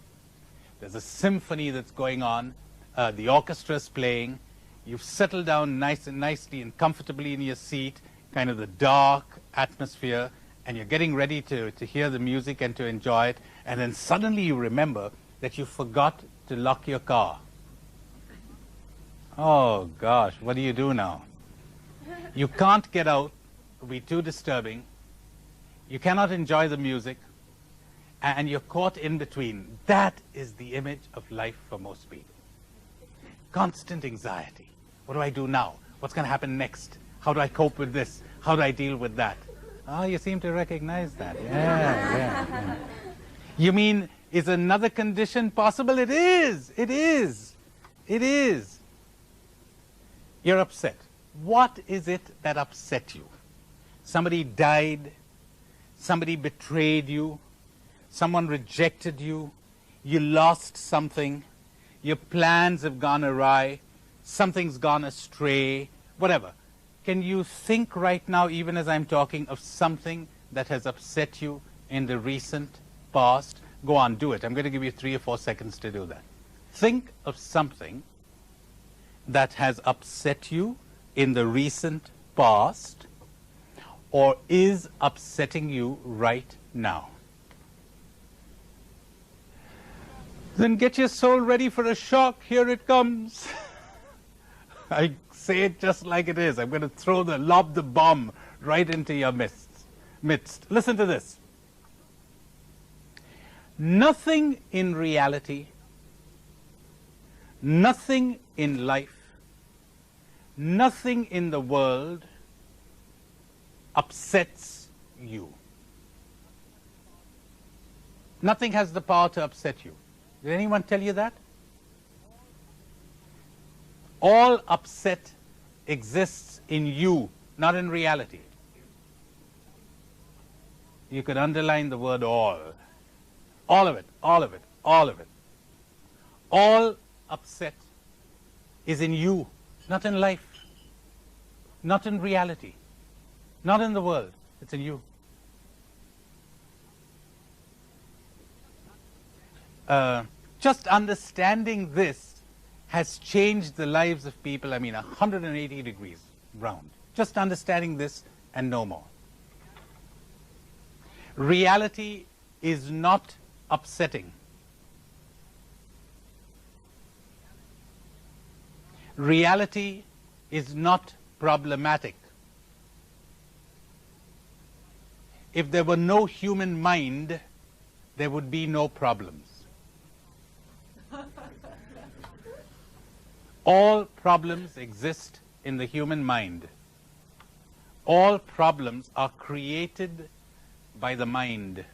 there's a symphony that's going on, the orchestra's playing, you've settled down nicely and comfortably in your seat, kind of the dark atmosphere, and you're getting ready to hear the music and to enjoy it, and then suddenly you remember that you forgot to lock your car. Oh gosh, what do you do now? You can't get out, it'll be too disturbing. You cannot enjoy the music, and you're caught in between. That is the image of life for most people. Constant anxiety. What do I do now? What's going to happen next? How do I cope with this? How do I deal with that? Oh, you seem to recognize that. Yeah. You mean, is another condition possible? It is. It is. It is. You're upset. What is it that upset you? Somebody died. Somebody betrayed you, someone rejected you, you lost something, your plans have gone awry, something's gone astray, whatever. Can you think right now, even as I'm talking, of something that has upset you in the recent past? Go on, do it. I'm going to give you 3 or 4 seconds to do that. Think of something that has upset you in the recent past, or is upsetting you right now. Then get your soul ready for a shock. Here it comes. I say it just like it is. I'm going to lob the bomb right into your midst. Listen to this. Nothing in reality, nothing in life, nothing in the world upsets you. Nothing has the power to upset you. Did anyone tell you that? All upset exists in you, not in reality. You could underline the word all. All of it, all of it, all of it. All upset is in you, not in life, not in reality, not in the world. It's in you. Just understanding this has changed the lives of people, 180 degrees round. Just understanding this and no more. Reality is not upsetting. Reality is not problematic. If there were no human mind, there would be no problems. All problems exist in the human mind. All problems are created by the mind.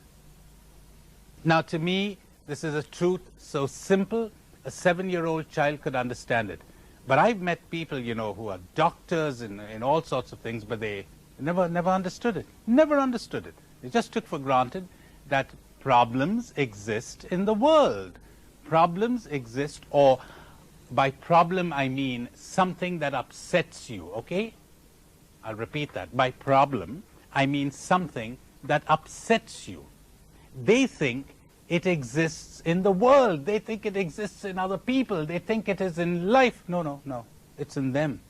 Now, to me, this is a truth so simple, a 7-year-old child could understand it. But I've met people, who are doctors in all sorts of things, but they never understood it. Never understood it. They just took for granted that problems exist in the world. Problems exist, or by problem I mean something that upsets you, okay? I'll repeat that. By problem, I mean something that upsets you. They think it exists in the world. They think it exists in other people. They think it is in life. No. It's in them.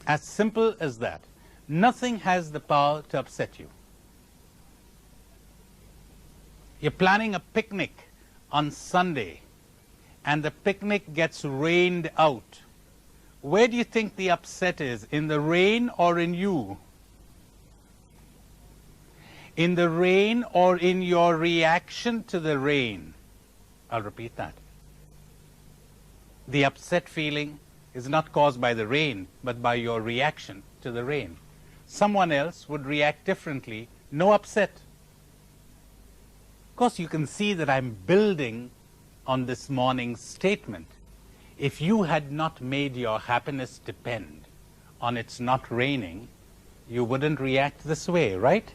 As simple as that. Nothing has the power to upset you. You're planning a picnic on Sunday, and the picnic gets rained out. Where do you think the upset is? In the rain or in you? In the rain or in your reaction to the rain? I'll repeat that. The upset feeling is not caused by the rain, but by your reaction to the rain. Someone else would react differently. No upset. Of course, you can see that I'm building on this morning's statement. If you had not made your happiness depend on it's not raining, you wouldn't react this way, right?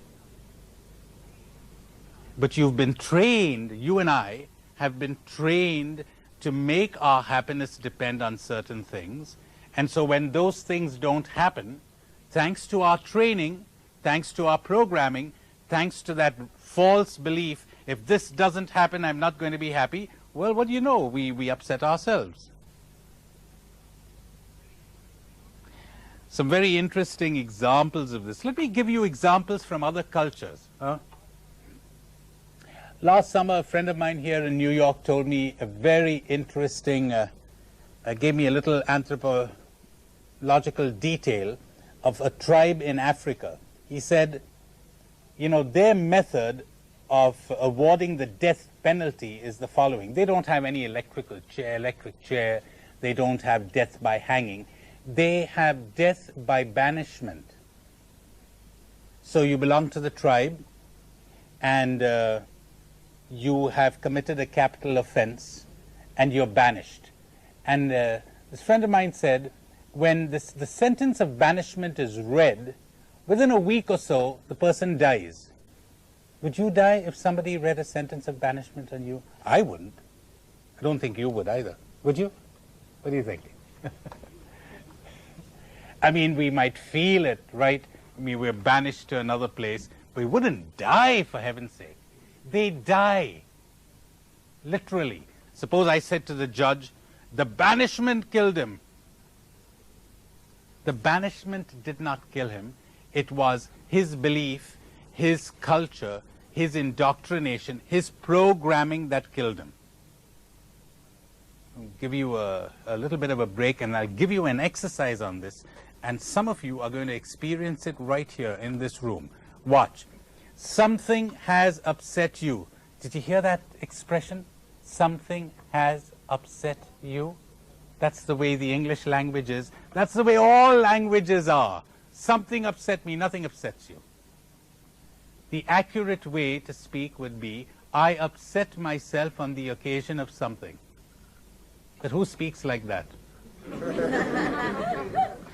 But you've been trained, you and I have been trained to make our happiness depend on certain things. And so when those things don't happen, thanks to our training, thanks to our programming, thanks to that false belief, if this doesn't happen, I'm not going to be happy, well, what do you know? We upset ourselves. Some very interesting examples of this. Let me give you examples from other cultures. Last summer, a friend of mine here in New York told me a very interesting, gave me a little anthropological detail of a tribe in Africa. He said, their method of awarding the death penalty is the following. They don't have any electric chair. They don't have death by hanging. They have death by banishment. So you belong to the tribe, and you have committed a capital offense, and you're banished. And this friend of mine said, when the sentence of banishment is read, within a week or so, the person dies. Would you die if somebody read a sentence of banishment on you? I wouldn't. I don't think you would either. Would you? What do you think? We might feel it, right? We're banished to another place, but we wouldn't die, for heaven's sake. They die, literally. Suppose I said to the judge, the banishment killed him. The banishment did not kill him. It was his belief, his culture, his indoctrination, his programming that killed him. I'll give you a little bit of a break, and I'll give you an exercise on this. And some of you are going to experience it right here in this room. Watch. Something has upset you. Did you hear that expression? Something has upset you. That's the way the English language is. That's the way all languages are. Something upset me, nothing upsets you. The accurate way to speak would be, I upset myself on the occasion of something. But who speaks like that?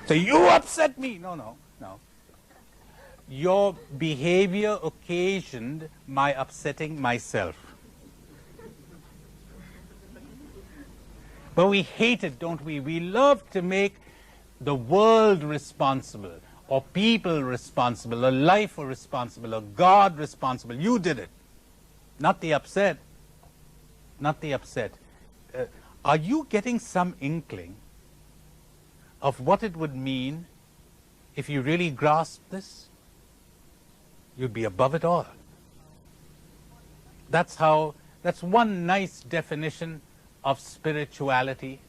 So you upset me. No. Your behavior occasioned my upsetting myself. But we hate it, don't we? We love to make the world responsible, or people responsible, or life responsible, or God responsible. You did it, not the upset. not the upset. Are you getting some inkling of what it would mean if you really grasped this? You'd be above it all. That's one nice definition of spirituality.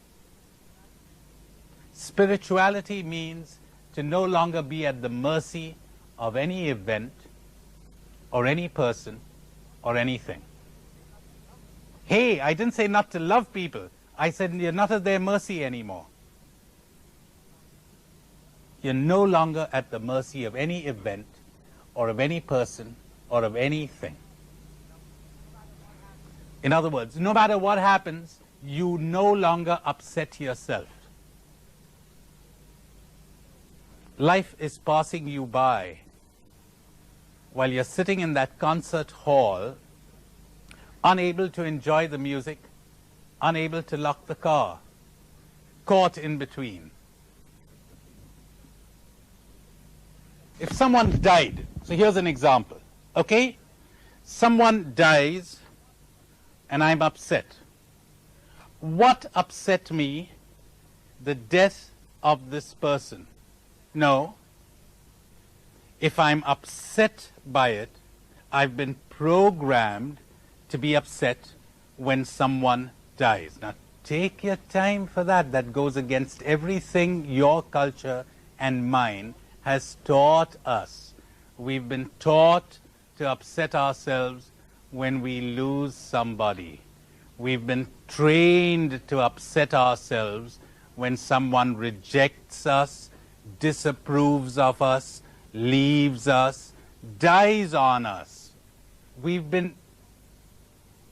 Spirituality means to no longer be at the mercy of any event or any person or anything. Hey, I didn't say not to love people. I said you're not at their mercy anymore. You're no longer at the mercy of any event or of any person or of anything. In other words, no matter what happens, you no longer upset yourself. Life is passing you by while you're sitting in that concert hall, unable to enjoy the music, unable to lock the car, caught in between. If someone died, so here's an example, okay? Someone dies and I'm upset. What upset me? The death of this person. No. If I'm upset by it, I've been programmed to be upset when someone dies. Now, take your time for that. That goes against everything your culture and mine has taught us. We've been taught to upset ourselves when we lose somebody. We've been trained to upset ourselves when someone rejects us, disapproves of us, leaves us, dies on us. We've been,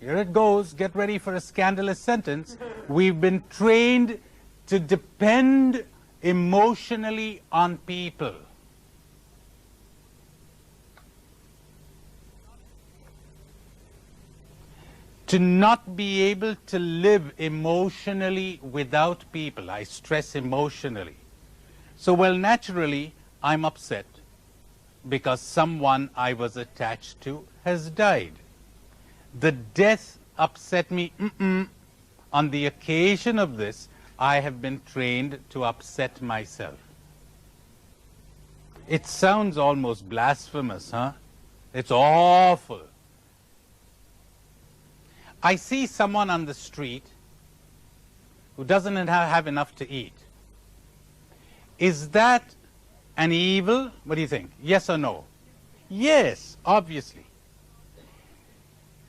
here it goes, get ready for a scandalous sentence. We've been trained to depend emotionally on people. To not be able to live emotionally without people. I stress emotionally. So, well, naturally, I'm upset because someone I was attached to has died. The death upset me. On the occasion of this, I have been trained to upset myself. It sounds almost blasphemous, huh? It's awful. I see someone on the street who doesn't have enough to eat. Is that an evil? What do you think? Yes or no? Yes, obviously.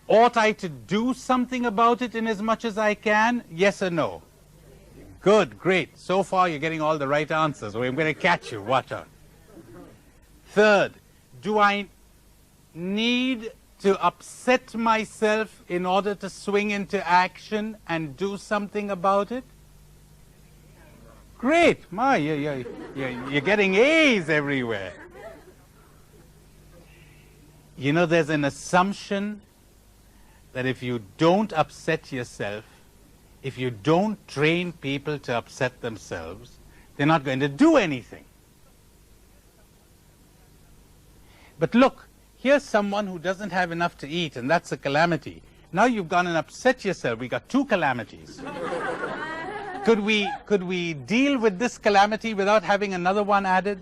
Ought I to do something about it in as much as I can? Yes or no? Good, great. So far you're getting all the right answers. I'm going to catch you. Watch out. Third, do I need to upset myself in order to swing into action and do something about it? Great. You're getting A's everywhere. You know, there's an assumption that if you don't upset yourself, if you don't train people to upset themselves, they're not going to do anything. But look, here's someone who doesn't have enough to eat, and that's a calamity. Now you've gone and upset yourself. We got two calamities. Could we deal with this calamity without having another one added?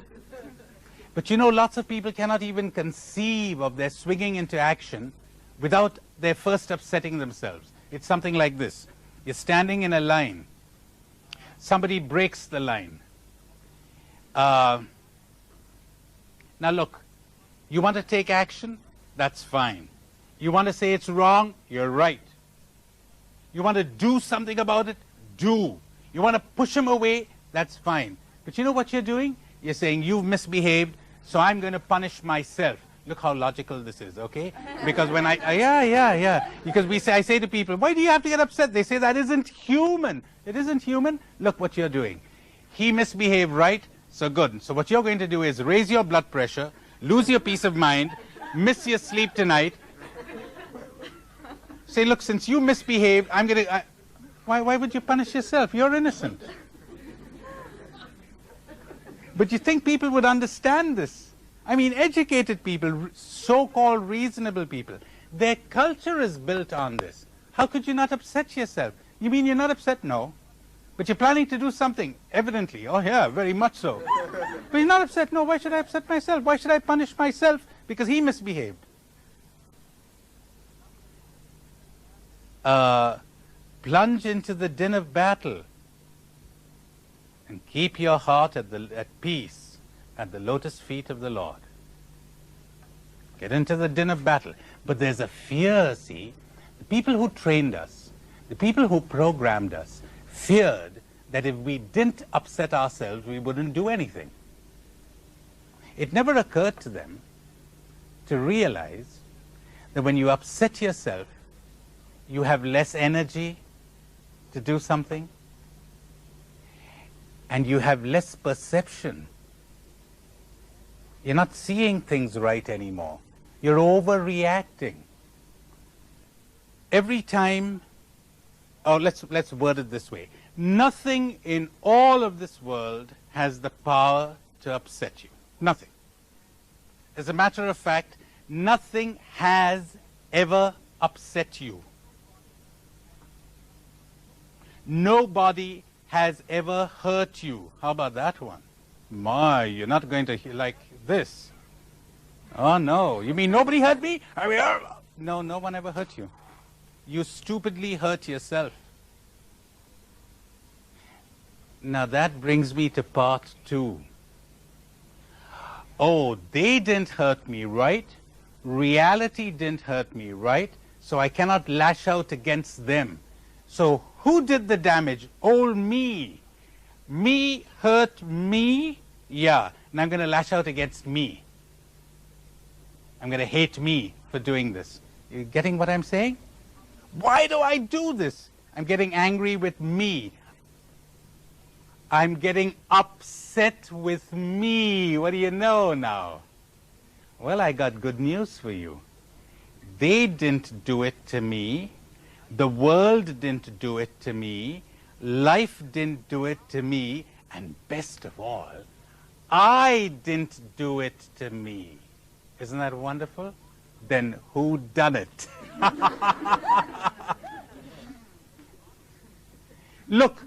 But you know, lots of people cannot even conceive of their swinging into action without their first upsetting themselves. It's something like this. You're standing in a line. Somebody breaks the line. Now look, you want to take action? That's fine. You want to say it's wrong? You're right. You want to do something about it? Do. You want to push him away? That's fine. But you know what you're doing? You're saying, you've misbehaved, so I'm going to punish myself. Look how logical this is, okay? Because when Because I say to people, why do you have to get upset? They say, that isn't human. It isn't human. Look what you're doing. He misbehaved, right? So good. So what you're going to do is raise your blood pressure, lose your peace of mind, miss your sleep tonight. Say, look, since you misbehaved, I'm going to... Why would you punish yourself? You're innocent. But you think people would understand this? I mean, educated people, so-called reasonable people, their culture is built on this. How could you not upset yourself? You mean you're not upset? No. But you're planning to do something, evidently. Oh, yeah, very much so. But you're not upset. No, why should I upset myself? Why should I punish myself? Because he misbehaved. Plunge into the din of battle and keep your heart at peace at the lotus feet of the Lord. Get into the din of battle. But there's a fear, see. The people who trained us, the people who programmed us, feared that if we didn't upset ourselves, we wouldn't do anything. It never occurred to them to realize that when you upset yourself, you have less energy to do something, and you have less perception. You're not seeing things right anymore. You're overreacting. Every time, let's word it this way. Nothing in all of this world has the power to upset you. Nothing. As a matter of fact, nothing has ever upset you. Nobody has ever hurt you. How about that one? My, you're not going to like this. Oh, no. You mean nobody hurt me? No, no one ever hurt you. You stupidly hurt yourself. Now that brings me to part 2. Oh, they didn't hurt me, right? Reality didn't hurt me, right? So I cannot lash out against them. So who did the damage? Oh, me. Me hurt me? Yeah. And I'm going to lash out against me. I'm going to hate me for doing this. You getting what I'm saying? Why do I do this? I'm getting angry with me. I'm getting upset with me. What do you know now? Well, I got good news for you. They didn't do it to me. The world didn't do it to me. Life didn't do it to me. And best of all, I didn't do it to me. Isn't that wonderful? Then who done it? Look,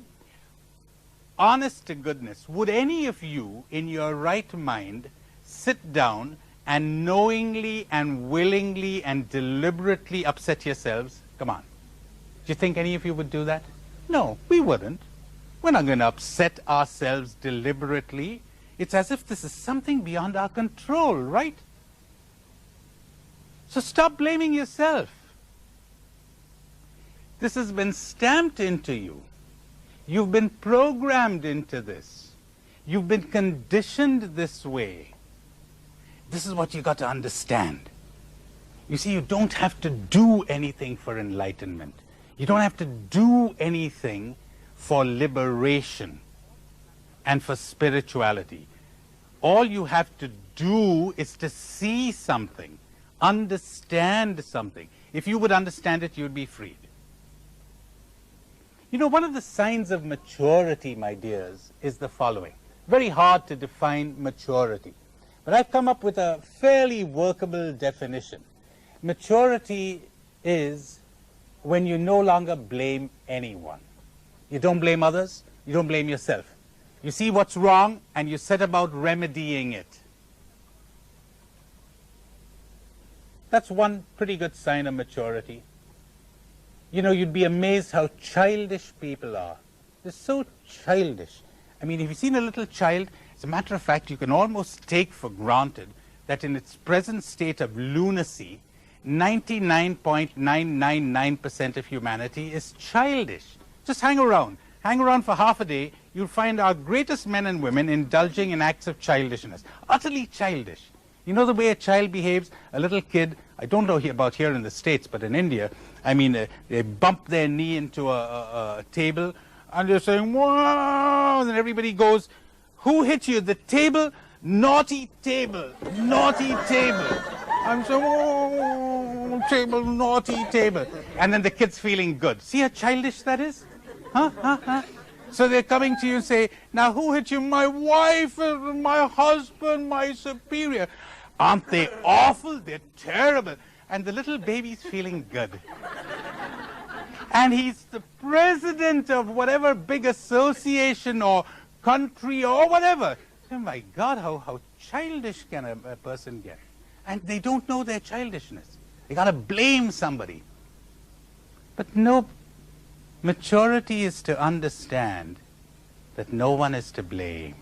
honest to goodness, would any of you in your right mind sit down and knowingly and willingly and deliberately upset yourselves? Come on. Do you think any of you would do that? No, we wouldn't. We're not going to upset ourselves deliberately. It's as if this is something beyond our control, right? So stop blaming yourself. This has been stamped into you. You've been programmed into this. You've been conditioned this way. This is what you got to understand. You see, you don't have to do anything for enlightenment. You don't have to do anything for liberation and for spirituality. All you have to do is to see something, understand something. If you would understand it, you'd be freed. You know, one of the signs of maturity, my dears, is the following. Very hard to define maturity, but I've come up with a fairly workable definition. Maturity is when you no longer blame anyone. You don't blame others, you don't blame yourself. You see what's wrong and you set about remedying it. That's one pretty good sign of maturity. You know, you'd be amazed how childish people are. They're so childish. I mean, if you've seen a little child, as a matter of fact, you can almost take for granted that in its present state of lunacy, 99.999% of humanity is childish. Just hang around. Hang around for half a day, you'll find our greatest men and women indulging in acts of childishness. Utterly childish. You know the way a child behaves? A little kid, I don't know about here in the States, but in India, I mean, they bump their knee into a table, and they're saying, wow, and then everybody goes, who hit you? The table? Naughty table. Naughty table. I'm saying, oh, table, naughty table. And then the kid's feeling good. See how childish that is? Huh? So they're coming to you and say, now who hit you? My wife, my husband, my superior. Aren't they awful? They're terrible. And the little baby's feeling good. And he's the president of whatever big association or country or whatever. Oh my God, how childish can a person get? And they don't know their childishness. They got to blame somebody. But no, maturity is to understand that no one is to blame.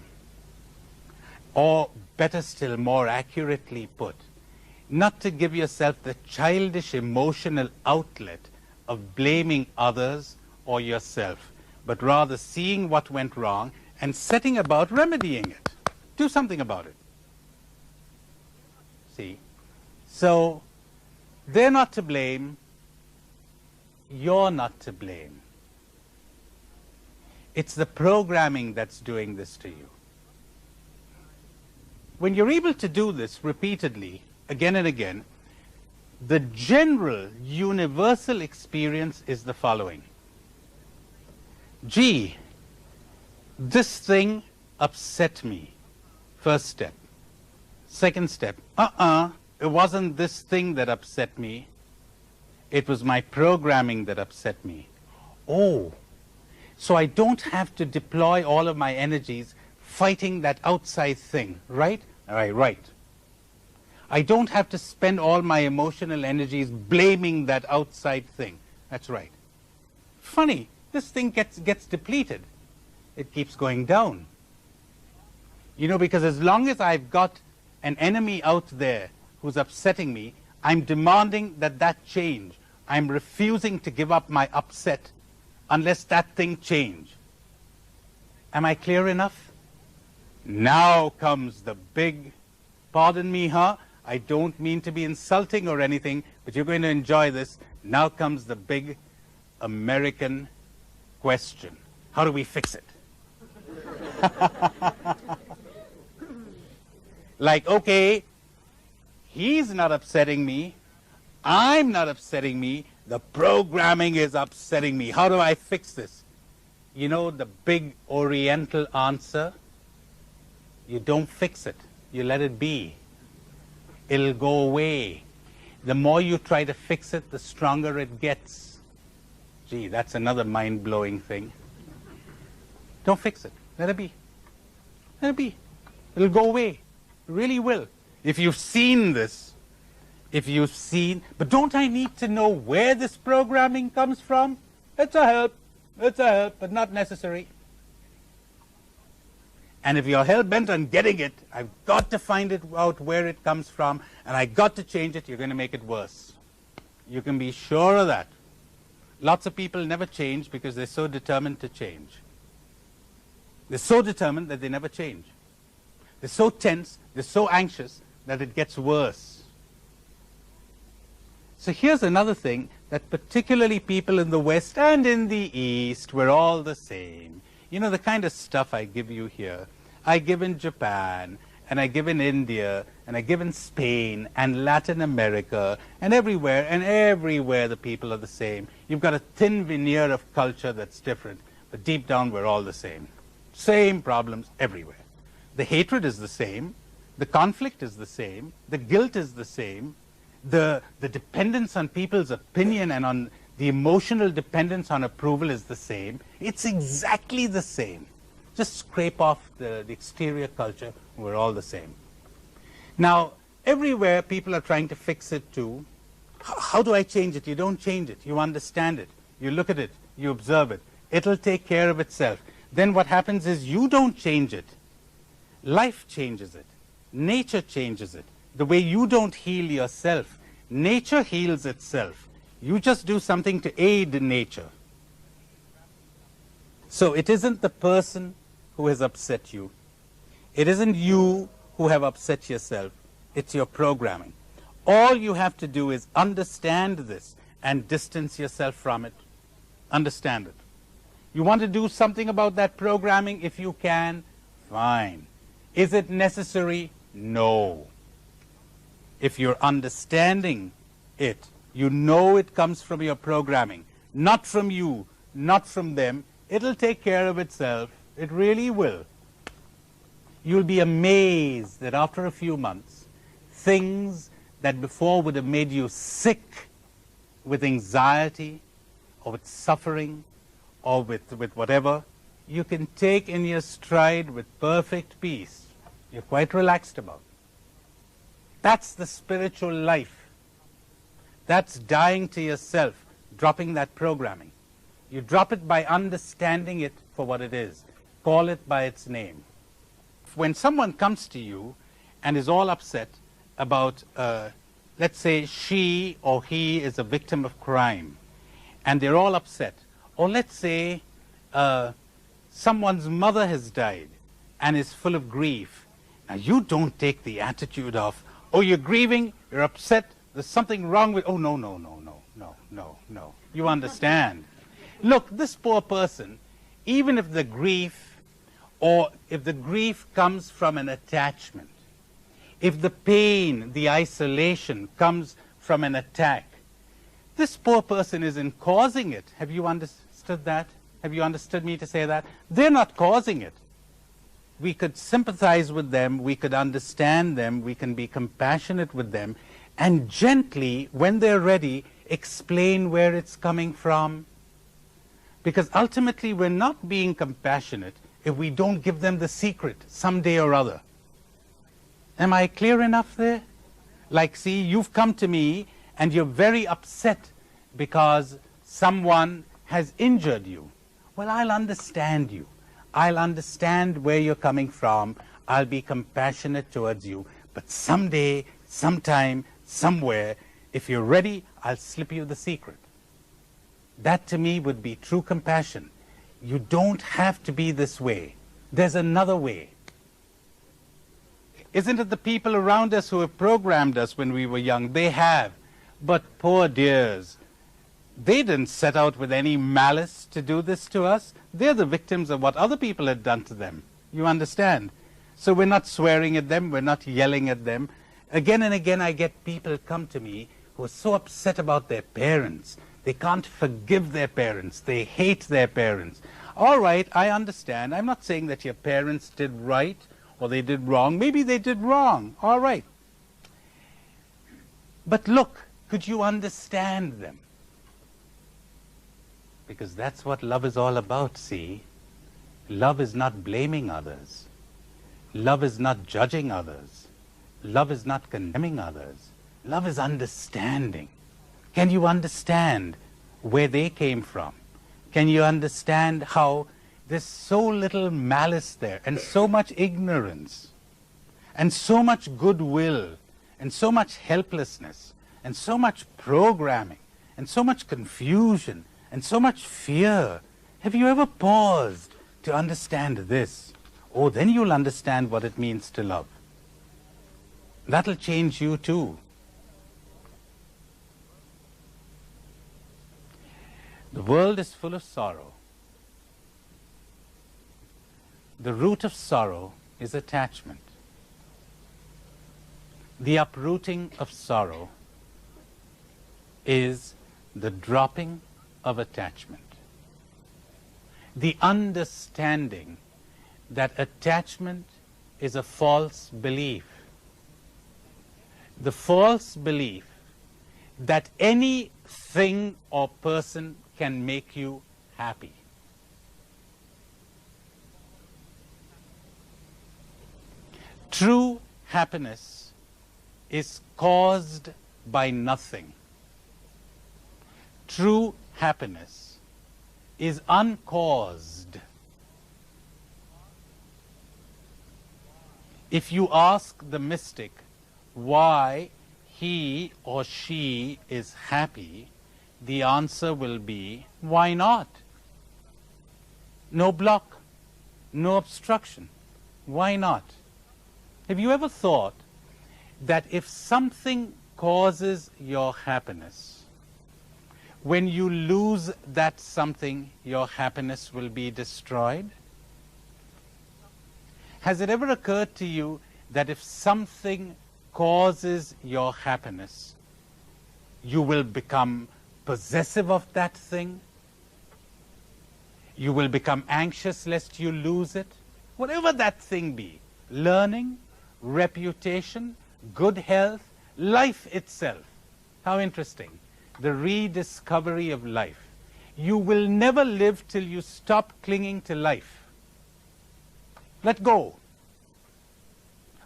Or better still, more accurately put, not to give yourself the childish emotional outlet of blaming others or yourself, but rather seeing what went wrong and setting about remedying it. Do something about it. See? So, they're not to blame. You're not to blame. It's the programming that's doing this to you. When you're able to do this repeatedly, again and again, the general universal experience is the following. Gee, this thing upset me. First step. Second step, it wasn't this thing that upset me. It was my programming that upset me. Oh, so I don't have to deploy all of my energies fighting that outside thing, right? All right, right. I don't have to spend all my emotional energies blaming that outside thing. That's right. Funny, this thing gets depleted. It keeps going down. You know, because as long as I've got an enemy out there who's upsetting me, I'm demanding that change. I'm refusing to give up my upset unless that thing change. Am I clear enough? Now comes the big, pardon me, huh? I don't mean to be insulting or anything, but you're going to enjoy this. Now comes the big American question. How do we fix it? Like, okay, he's not upsetting me. I'm not upsetting me. The programming is upsetting me. How do I fix this? You know the big Oriental answer? You don't fix it. You let it be. It'll go away. The more you try to fix it, the stronger it gets. Gee, that's another mind-blowing thing. Don't fix it. Let it be. Let it be. It'll go away. It really will. If you've seen this, but don't I need to know where this programming comes from? It's a help, but not necessary. And if you're hell-bent on getting it, I've got to find it out where it comes from, and I got to change it, you're going to make it worse. You can be sure of that. Lots of people never change because they're so determined to change. They're so determined that they never change. They're so tense, they're so anxious that it gets worse. So here's another thing that particularly people in the West and in the East, we're all the same. You know, the kind of stuff I give you here, I give in Japan, and I give in India, and I give in Spain, and Latin America, and everywhere the people are the same. You've got a thin veneer of culture that's different, but deep down we're all the same. Same problems everywhere. The hatred is the same, the conflict is the same, the guilt is the same, the dependence on people's opinion and on the emotional dependence on approval is the same. It's exactly the same. Just scrape off the exterior culture, we're all the same. Now, everywhere people are trying to fix it too. How do I change it? You don't change it. You understand it. You look at it. You observe it. It'll take care of itself. Then what happens is you don't change it. Life changes it. Nature changes it. The way you don't heal yourself, nature heals itself. You just do something to aid nature. So it isn't the person who has upset you. It isn't you who have upset yourself. It's your programming. All you have to do is understand this and distance yourself from it. Understand it. You want to do something about that programming? If you can, fine. Is it necessary? No. If you're understanding it, you know it comes from your programming, not from you, not from them. It'll take care of itself. It really will. You'll be amazed that after a few months, things that before would have made you sick with anxiety or with suffering or with whatever, you can take in your stride with perfect peace. You're quite relaxed about it. That's the spiritual life. That's dying to yourself, dropping that programming. You drop it by understanding it for what it is. Call it by its name. When someone comes to you and is all upset about, let's say she or he is a victim of crime, and they're all upset, or let's say someone's mother has died and is full of grief. Now you don't take the attitude of, oh, you're grieving, you're upset, there's something wrong with, oh, no, no, no, no, no, no, no. You understand. Look, this poor person, even if the grief, or if the grief comes from an attachment, if the pain, the isolation comes from an attack, this poor person isn't causing it. Have you understood that? Have you understood me to say that? They're not causing it. We could sympathize with them, we could understand them, we can be compassionate with them, and gently, when they're ready, explain where it's coming from. Because ultimately, we're not being compassionate if we don't give them the secret someday or other. Am I clear enough there? Like, see, you've come to me and you're very upset because someone has injured you. Well, I'll understand you. I'll understand where you're coming from. I'll be compassionate towards you. But someday, sometime, somewhere, if you're ready, I'll slip you the secret. That to me would be true compassion. You don't have to be this way. There's another way. Isn't it the people around us who have programmed us when we were young? They have. But poor dears, they didn't set out with any malice to do this to us. They're the victims of what other people had done to them. You understand? So we're not swearing at them. We're not yelling at them. Again and again I get people come to me who are so upset about their parents. They can't forgive their parents. They hate their parents. All right, I understand. I'm not saying that your parents did right or they did wrong. Maybe they did wrong. All right. But look, could you understand them? Because that's what love is all about, see? Love is not blaming others. Love is not judging others. Love is not condemning others. Love is understanding. Can you understand where they came from? Can you understand how there's so little malice there, and so much ignorance, and so much goodwill, and so much helplessness, and so much programming, and so much confusion, and so much fear? Have you ever paused to understand this? Oh, then you'll understand what it means to love. That'll change you too. The world is full of sorrow. The root of sorrow is attachment. The uprooting of sorrow is the dropping of attachment. The understanding that attachment is a false belief. The false belief that anything or person can make you happy. True happiness is caused by nothing. True happiness is uncaused. If you ask the mystic why he or she is happy, the answer will be, why not? No block, no obstruction. Why not? Have you ever thought that if something causes your happiness, when you lose that something, your happiness will be destroyed? Has it ever occurred to you that if something causes your happiness, you will become possessive of that thing? You will become anxious lest you lose it? Whatever that thing be, learning, reputation, good health, life itself. How interesting. The rediscovery of life. You will never live till you stop clinging to life. Let go.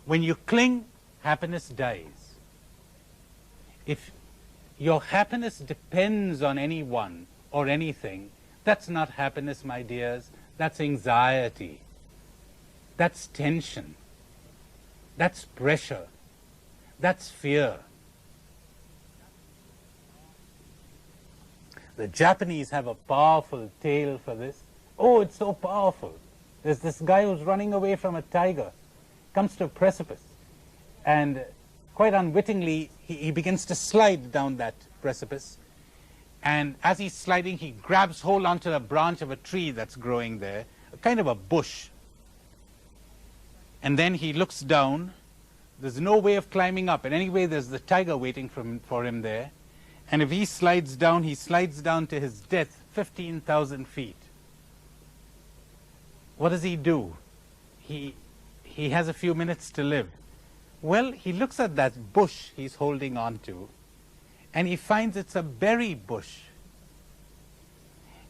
When you cling, happiness dies. If your happiness depends on anyone or anything, that's not happiness, my dears. That's anxiety. That's tension. That's pressure. That's fear. The Japanese have a powerful tale for this. Oh, it's so powerful. There's this guy who's running away from a tiger, comes to a precipice, and quite unwittingly, he begins to slide down that precipice. And as he's sliding, he grabs hold onto a branch of a tree that's growing there, a kind of a bush. And then he looks down. There's no way of climbing up. And anyway, there's the tiger waiting for him there. And if he slides down to his death, 15,000 feet. What does he do? He has a few minutes to live. Well, he looks at that bush he's holding on to, and he finds it's a berry bush.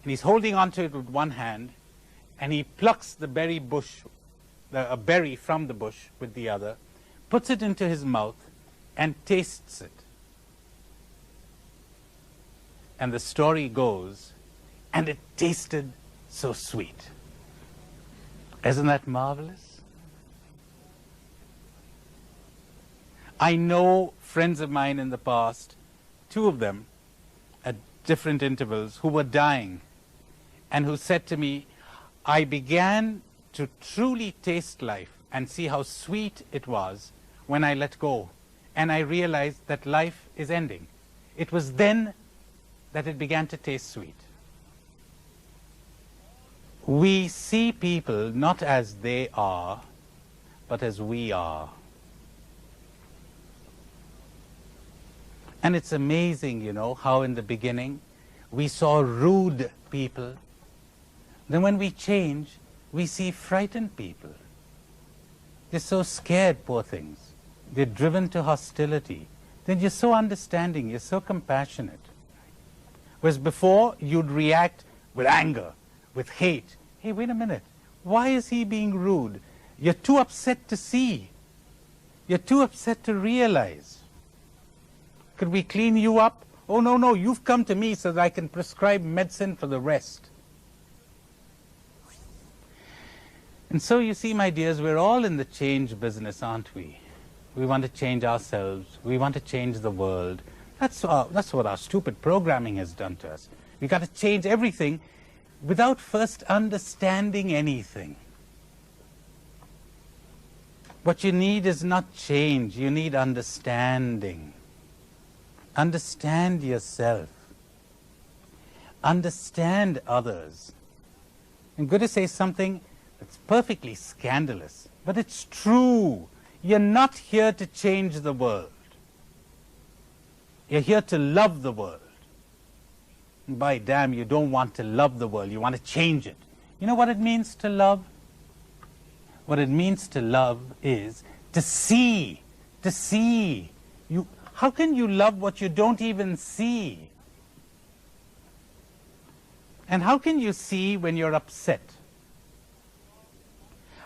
And he's holding on to it with one hand, and he plucks the berry bush, a berry from the bush with the other, puts it into his mouth, and tastes it. And the story goes, and it tasted so sweet. Isn't that marvelous? I know friends of mine in the past, two of them at different intervals, who were dying and who said to me, I began to truly taste life and see how sweet it was when I let go, and I realized that life is ending. It was then that it began to taste sweet. We see people not as they are, but as we are. And it's amazing, you know, how in the beginning we saw rude people. Then when we change, we see frightened people. They're so scared, poor things. They're driven to hostility. Then you're so understanding, you're so compassionate. Whereas before, you'd react with anger, with hate. Hey, wait a minute. Why is he being rude? You're too upset to see. You're too upset to realize. Could we clean you up? Oh, no, no, you've come to me so that I can prescribe medicine for the rest. And so you see, my dears, we're all in the change business, aren't we? We want to change ourselves. We want to change the world. That's what our stupid programming has done to us. We've got to change everything without first understanding anything. What you need is not change. You need understanding. Understand yourself. Understand others. I'm going to say something that's perfectly scandalous, but it's true. You're not here to change the world. You're here to love the world. And by damn, you don't want to love the world. You want to change it. You know what it means to love? What it means to love is to see. To see. How can you love what you don't even see? And how can you see when you're upset?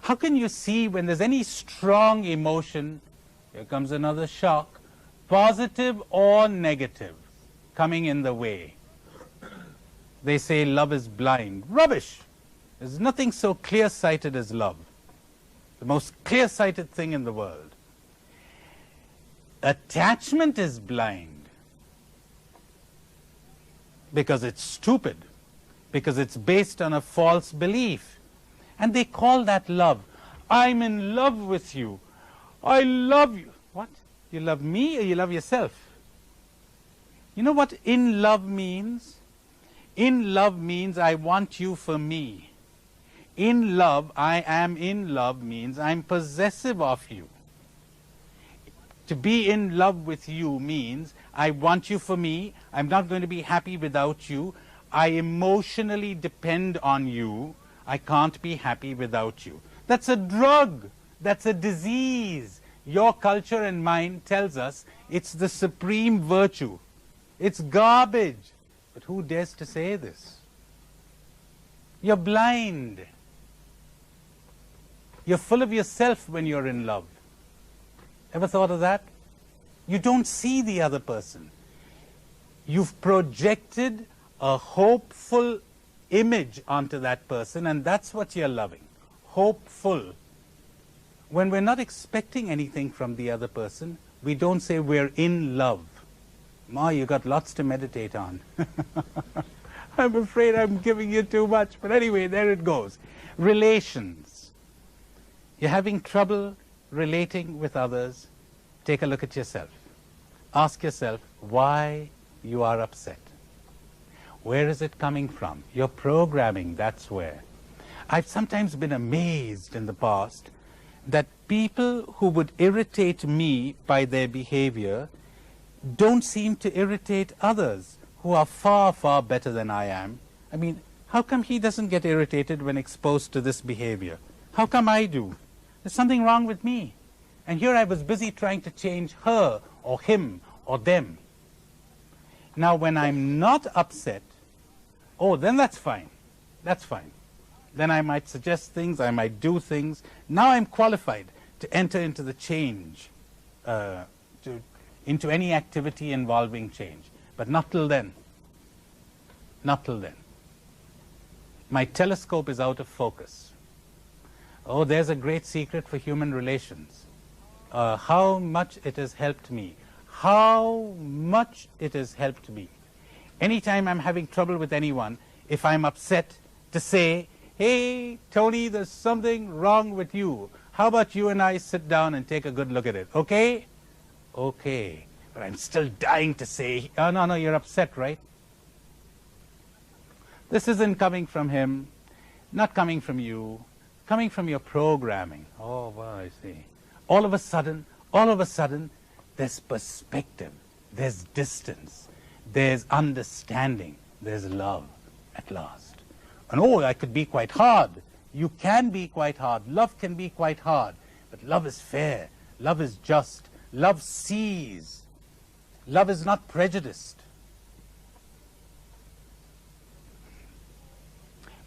How can you see when there's any strong emotion? Here comes another shock, positive or negative, coming in the way. They say love is blind. Rubbish! There's nothing so clear-sighted as love. The most clear-sighted thing in the world. Attachment is blind because it's stupid, because it's based on a false belief. And they call that love. I'm in love with you. I love you. What? You love me or you love yourself? You know what in love means? In love means I want you for me. In love, I am in love means I'm possessive of you. To be in love with you means I want you for me. I'm not going to be happy without you. I emotionally depend on you. I can't be happy without you. That's a drug. That's a disease. Your culture and mine tells us it's the supreme virtue. It's garbage. But who dares to say this? You're blind. You're full of yourself when you're in love. Ever thought of that? You don't see the other person. You've projected a hopeful image onto that person, and that's what you're loving. Hopeful. When we're not expecting anything from the other person, we don't say we're in love. Ma, you got lots to meditate on. I'm afraid I'm giving you too much, but anyway, there it goes. Relations. You're having trouble relating with others. Take a look at yourself. Ask yourself why you are upset. Where is it coming from? Your programming, that's where. I've sometimes been amazed in the past that people who would irritate me by their behavior don't seem to irritate others who are far, far better than I am. I mean, how come he doesn't get irritated when exposed to this behavior? How come I do? There's something wrong with me. And here I was busy trying to change her or him or them. Now, when I'm not upset, oh, then that's fine. That's fine. Then I might suggest things, I might do things. Now I'm qualified to enter into the change, into any activity involving change. But not till then. Not till then. My telescope is out of focus. Oh, there's a great secret for human relations. How much it has helped me. How much it has helped me. Anytime I'm having trouble with anyone, if I'm upset, to say, hey, Tony, there's something wrong with you. How about you and I sit down and take a good look at it, okay? Okay. But I'm still dying to say, oh, no, you're upset, right? This isn't coming from him, not coming from you, coming from your programming. Oh, well, I see. All of a sudden, there's perspective, there's distance, there's understanding, there's love at last. And oh, I could be quite hard. You can be quite hard. Love can be quite hard. But love is fair. Love is just. Love sees. Love is not prejudiced.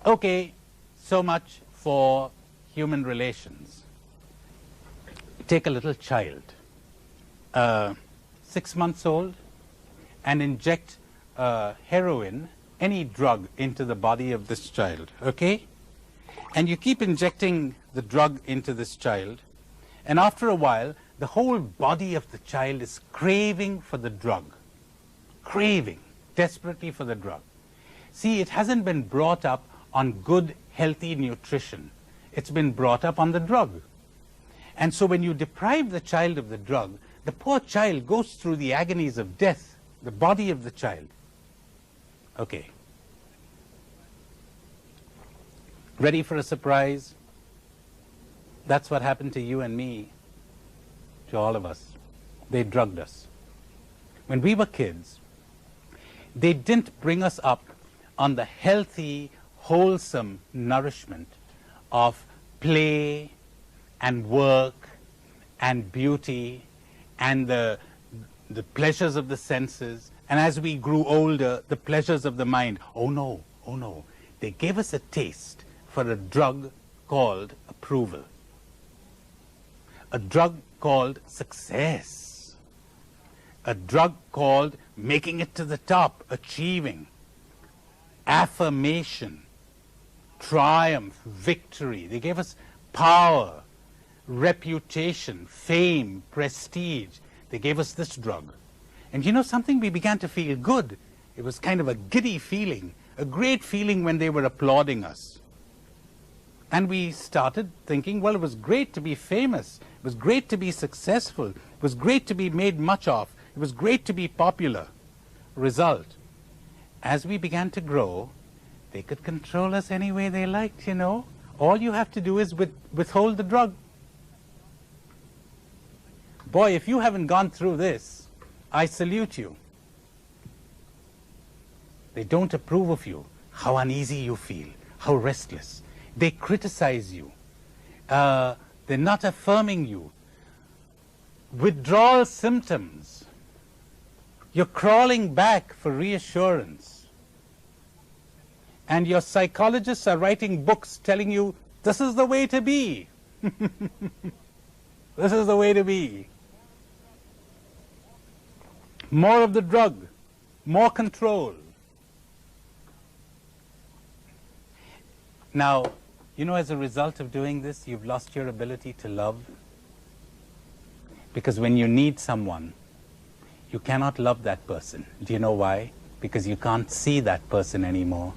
Okay, so much for human relations. Take a little child, 6 months old, and inject heroin, any drug, into the body of this child, okay? And you keep injecting the drug into this child, and after a while, the whole body of the child is craving for the drug. Craving, desperately for the drug. See, it hasn't been brought up on good, healthy nutrition. It's been brought up on the drug. And so when you deprive the child of the drug, the poor child goes through the agonies of death, the body of the child. Okay. Ready for a surprise? That's what happened to you and me, to all of us. They drugged us. When we were kids, they didn't bring us up on the healthy, wholesome nourishment of play and work and beauty and the pleasures of the senses, and as we grew older, the pleasures of the mind. Oh no, oh no. They gave us a taste for a drug called approval, a drug called success, a drug called making it to the top, achieving, affirmation, triumph, victory. They gave us power, reputation, fame, prestige. They gave us this drug. And you know something? We began to feel good. It was kind of a giddy feeling, a great feeling when they were applauding us. And we started thinking, well, it was great to be famous. It was great to be successful. It was great to be made much of. It was great to be popular. Result, as we began to grow, they could control us any way they liked, you know. All you have to do is withhold the drug. Boy, if you haven't gone through this, I salute you. They don't approve of you, how uneasy you feel, how restless. They criticize you. They're not affirming you. Withdrawal symptoms. You're crawling back for reassurance. and your psychologists are writing books telling you this is the way to be. This is the way to be. More of the drug, more control. Now, you know, as a result of doing this, you've lost your ability to love. Because when you need someone, you cannot love that person. Do you know why? Because you can't see that person anymore.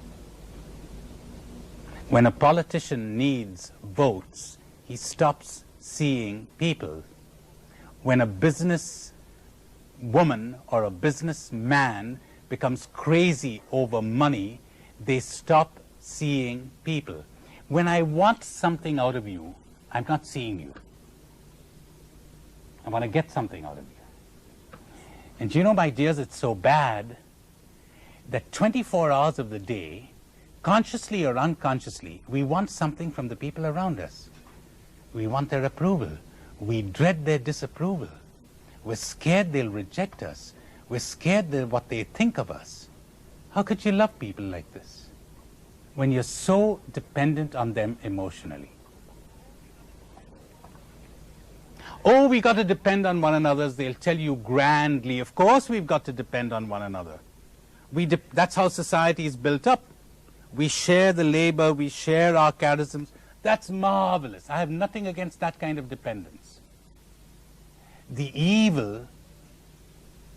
When a politician needs votes, he stops seeing people. When a business woman or a businessman becomes crazy over money, they stop seeing people. When I want something out of you, I'm not seeing you. I want to get something out of you. And you know, my dears, it's so bad that 24 hours of the day, consciously or unconsciously, we want something from the people around us. We want their approval. We dread their disapproval. We're scared they'll reject us. We're scared of what they think of us. How could you love people like this when you're so dependent on them emotionally? Oh, we got to depend on one another. They'll tell you grandly, of course we've got to depend on one another. That's how society is built up. We share the labor, we share our charisms. That's marvelous. I have nothing against that kind of dependence. The evil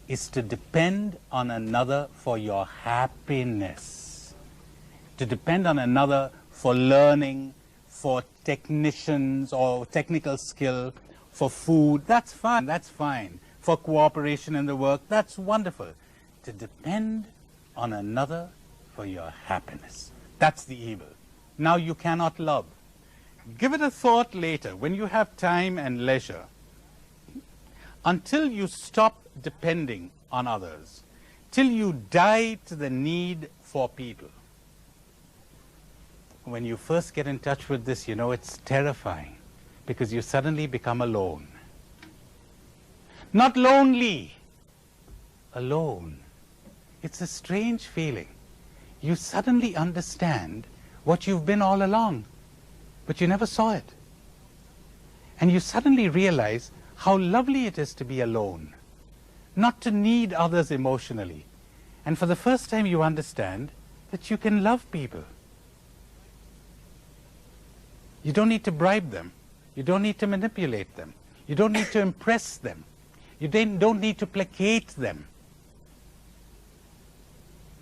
is to depend on another for your happiness. To depend on another for learning, for technicians or technical skill, for food, that's fine, that's fine. For cooperation in the work, that's wonderful. To depend on another for your happiness, that's the evil. Now you cannot love. Give it a thought later, when you have time and leisure. Until you stop depending on others, till you die to the need for people. When you first get in touch with this, you know, it's terrifying, because you suddenly become alone. Not lonely, alone. It's a strange feeling. You suddenly understand what you've been all along, but you never saw it. And you suddenly realize how lovely it is to be alone, not to need others emotionally. And for the first time you understand that you can love people. You don't need to bribe them. You don't need to manipulate them. You don't need to impress them. You don't need to placate them.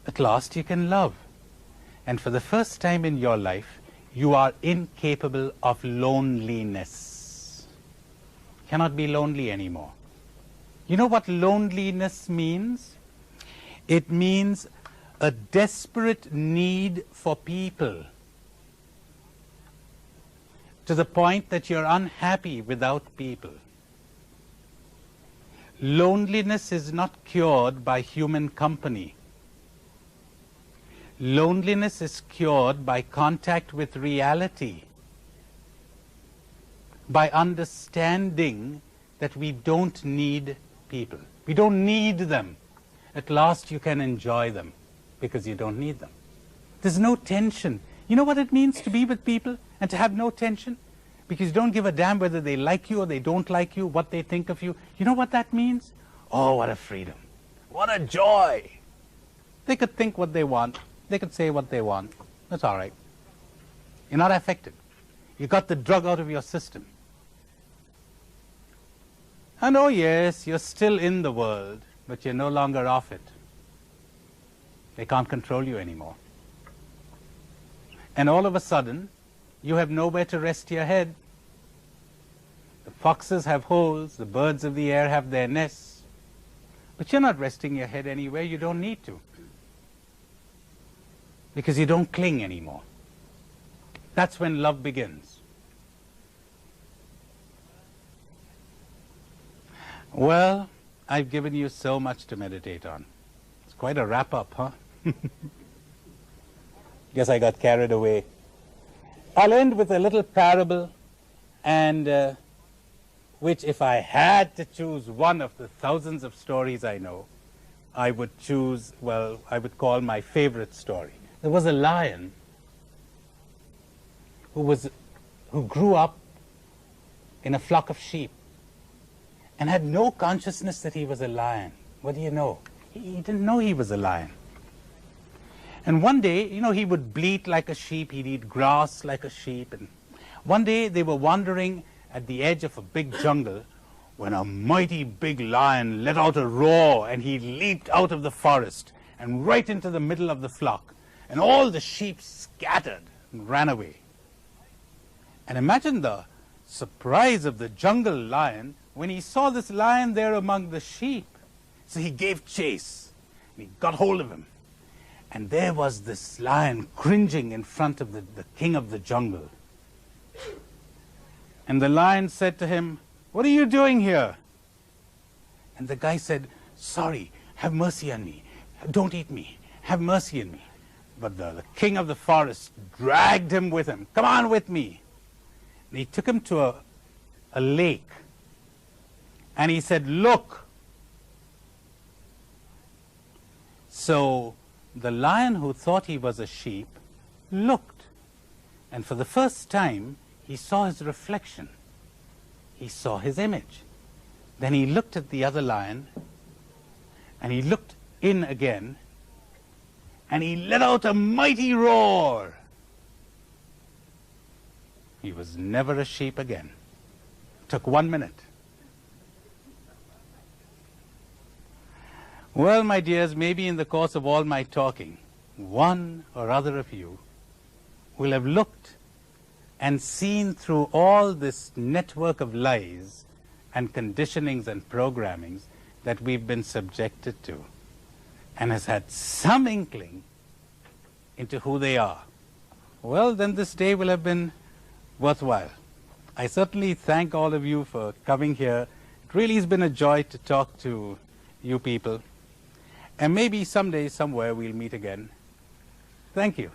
At last you can love. And for the first time in your life, you are incapable of loneliness. Cannot be lonely anymore. You know what loneliness means? It means a desperate need for people, to the point that you're unhappy without people. Loneliness is not cured by human company. Loneliness is cured by contact with reality, by understanding that we don't need people. We don't need them. At last you can enjoy them because you don't need them. There's no tension. You know what it means to be with people and to have no tension? Because you don't give a damn whether they like you or they don't like you, what they think of you. You know what that means? Oh, what a freedom. What a joy. They could think what they want. They could say what they want. That's all right. You're not affected. You got the drug out of your system. And oh yes, you're still in the world, but you're no longer off it. They can't control you anymore. And all of a sudden, you have nowhere to rest your head. The foxes have holes, the birds of the air have their nests. But you're not resting your head anywhere, you don't need to. Because you don't cling anymore. That's when love begins. Well, I've given you so much to meditate on. It's quite a wrap-up, huh? Guess I got carried away. I'll end with a little parable, and which, if I had to choose one of the thousands of stories I know, I would choose, well, I would call my favorite story. there was a lion who grew up in a flock of sheep and had no consciousness that he was a lion. What do you know? He didn't know he was a lion. And one day, you know, he would bleat like a sheep, he'd eat grass like a sheep. And one day they were wandering at the edge of a big jungle when a mighty big lion let out a roar, and he leaped out of the forest and right into the middle of the flock. And all the sheep scattered and ran away. And imagine the surprise of the jungle lion when he saw this lion there among the sheep. So he gave chase, and he got hold of him. And there was this lion cringing in front of the king of the jungle. And the lion said to him, "What are you doing here?" And the guy said, "Sorry, have mercy on me. Don't eat me. Have mercy on me." But the king of the forest dragged him with him. "Come on with me." And he took him to a lake. And he said, "Look." So the lion, who thought he was a sheep, looked. And for the first time, he saw his reflection. He saw his image. Then he looked at the other lion, and he looked in again, and he let out a mighty roar. He was never a sheep again. It took 1 minute. Well, my dears, maybe in the course of all my talking, one or other of you will have looked and seen through all this network of lies and conditionings and programmings that we've been subjected to, and has had some inkling into who they are. Well, then this day will have been worthwhile. I certainly thank all of you for coming here. It really has been a joy to talk to you people. And maybe someday, somewhere, we'll meet again. Thank you.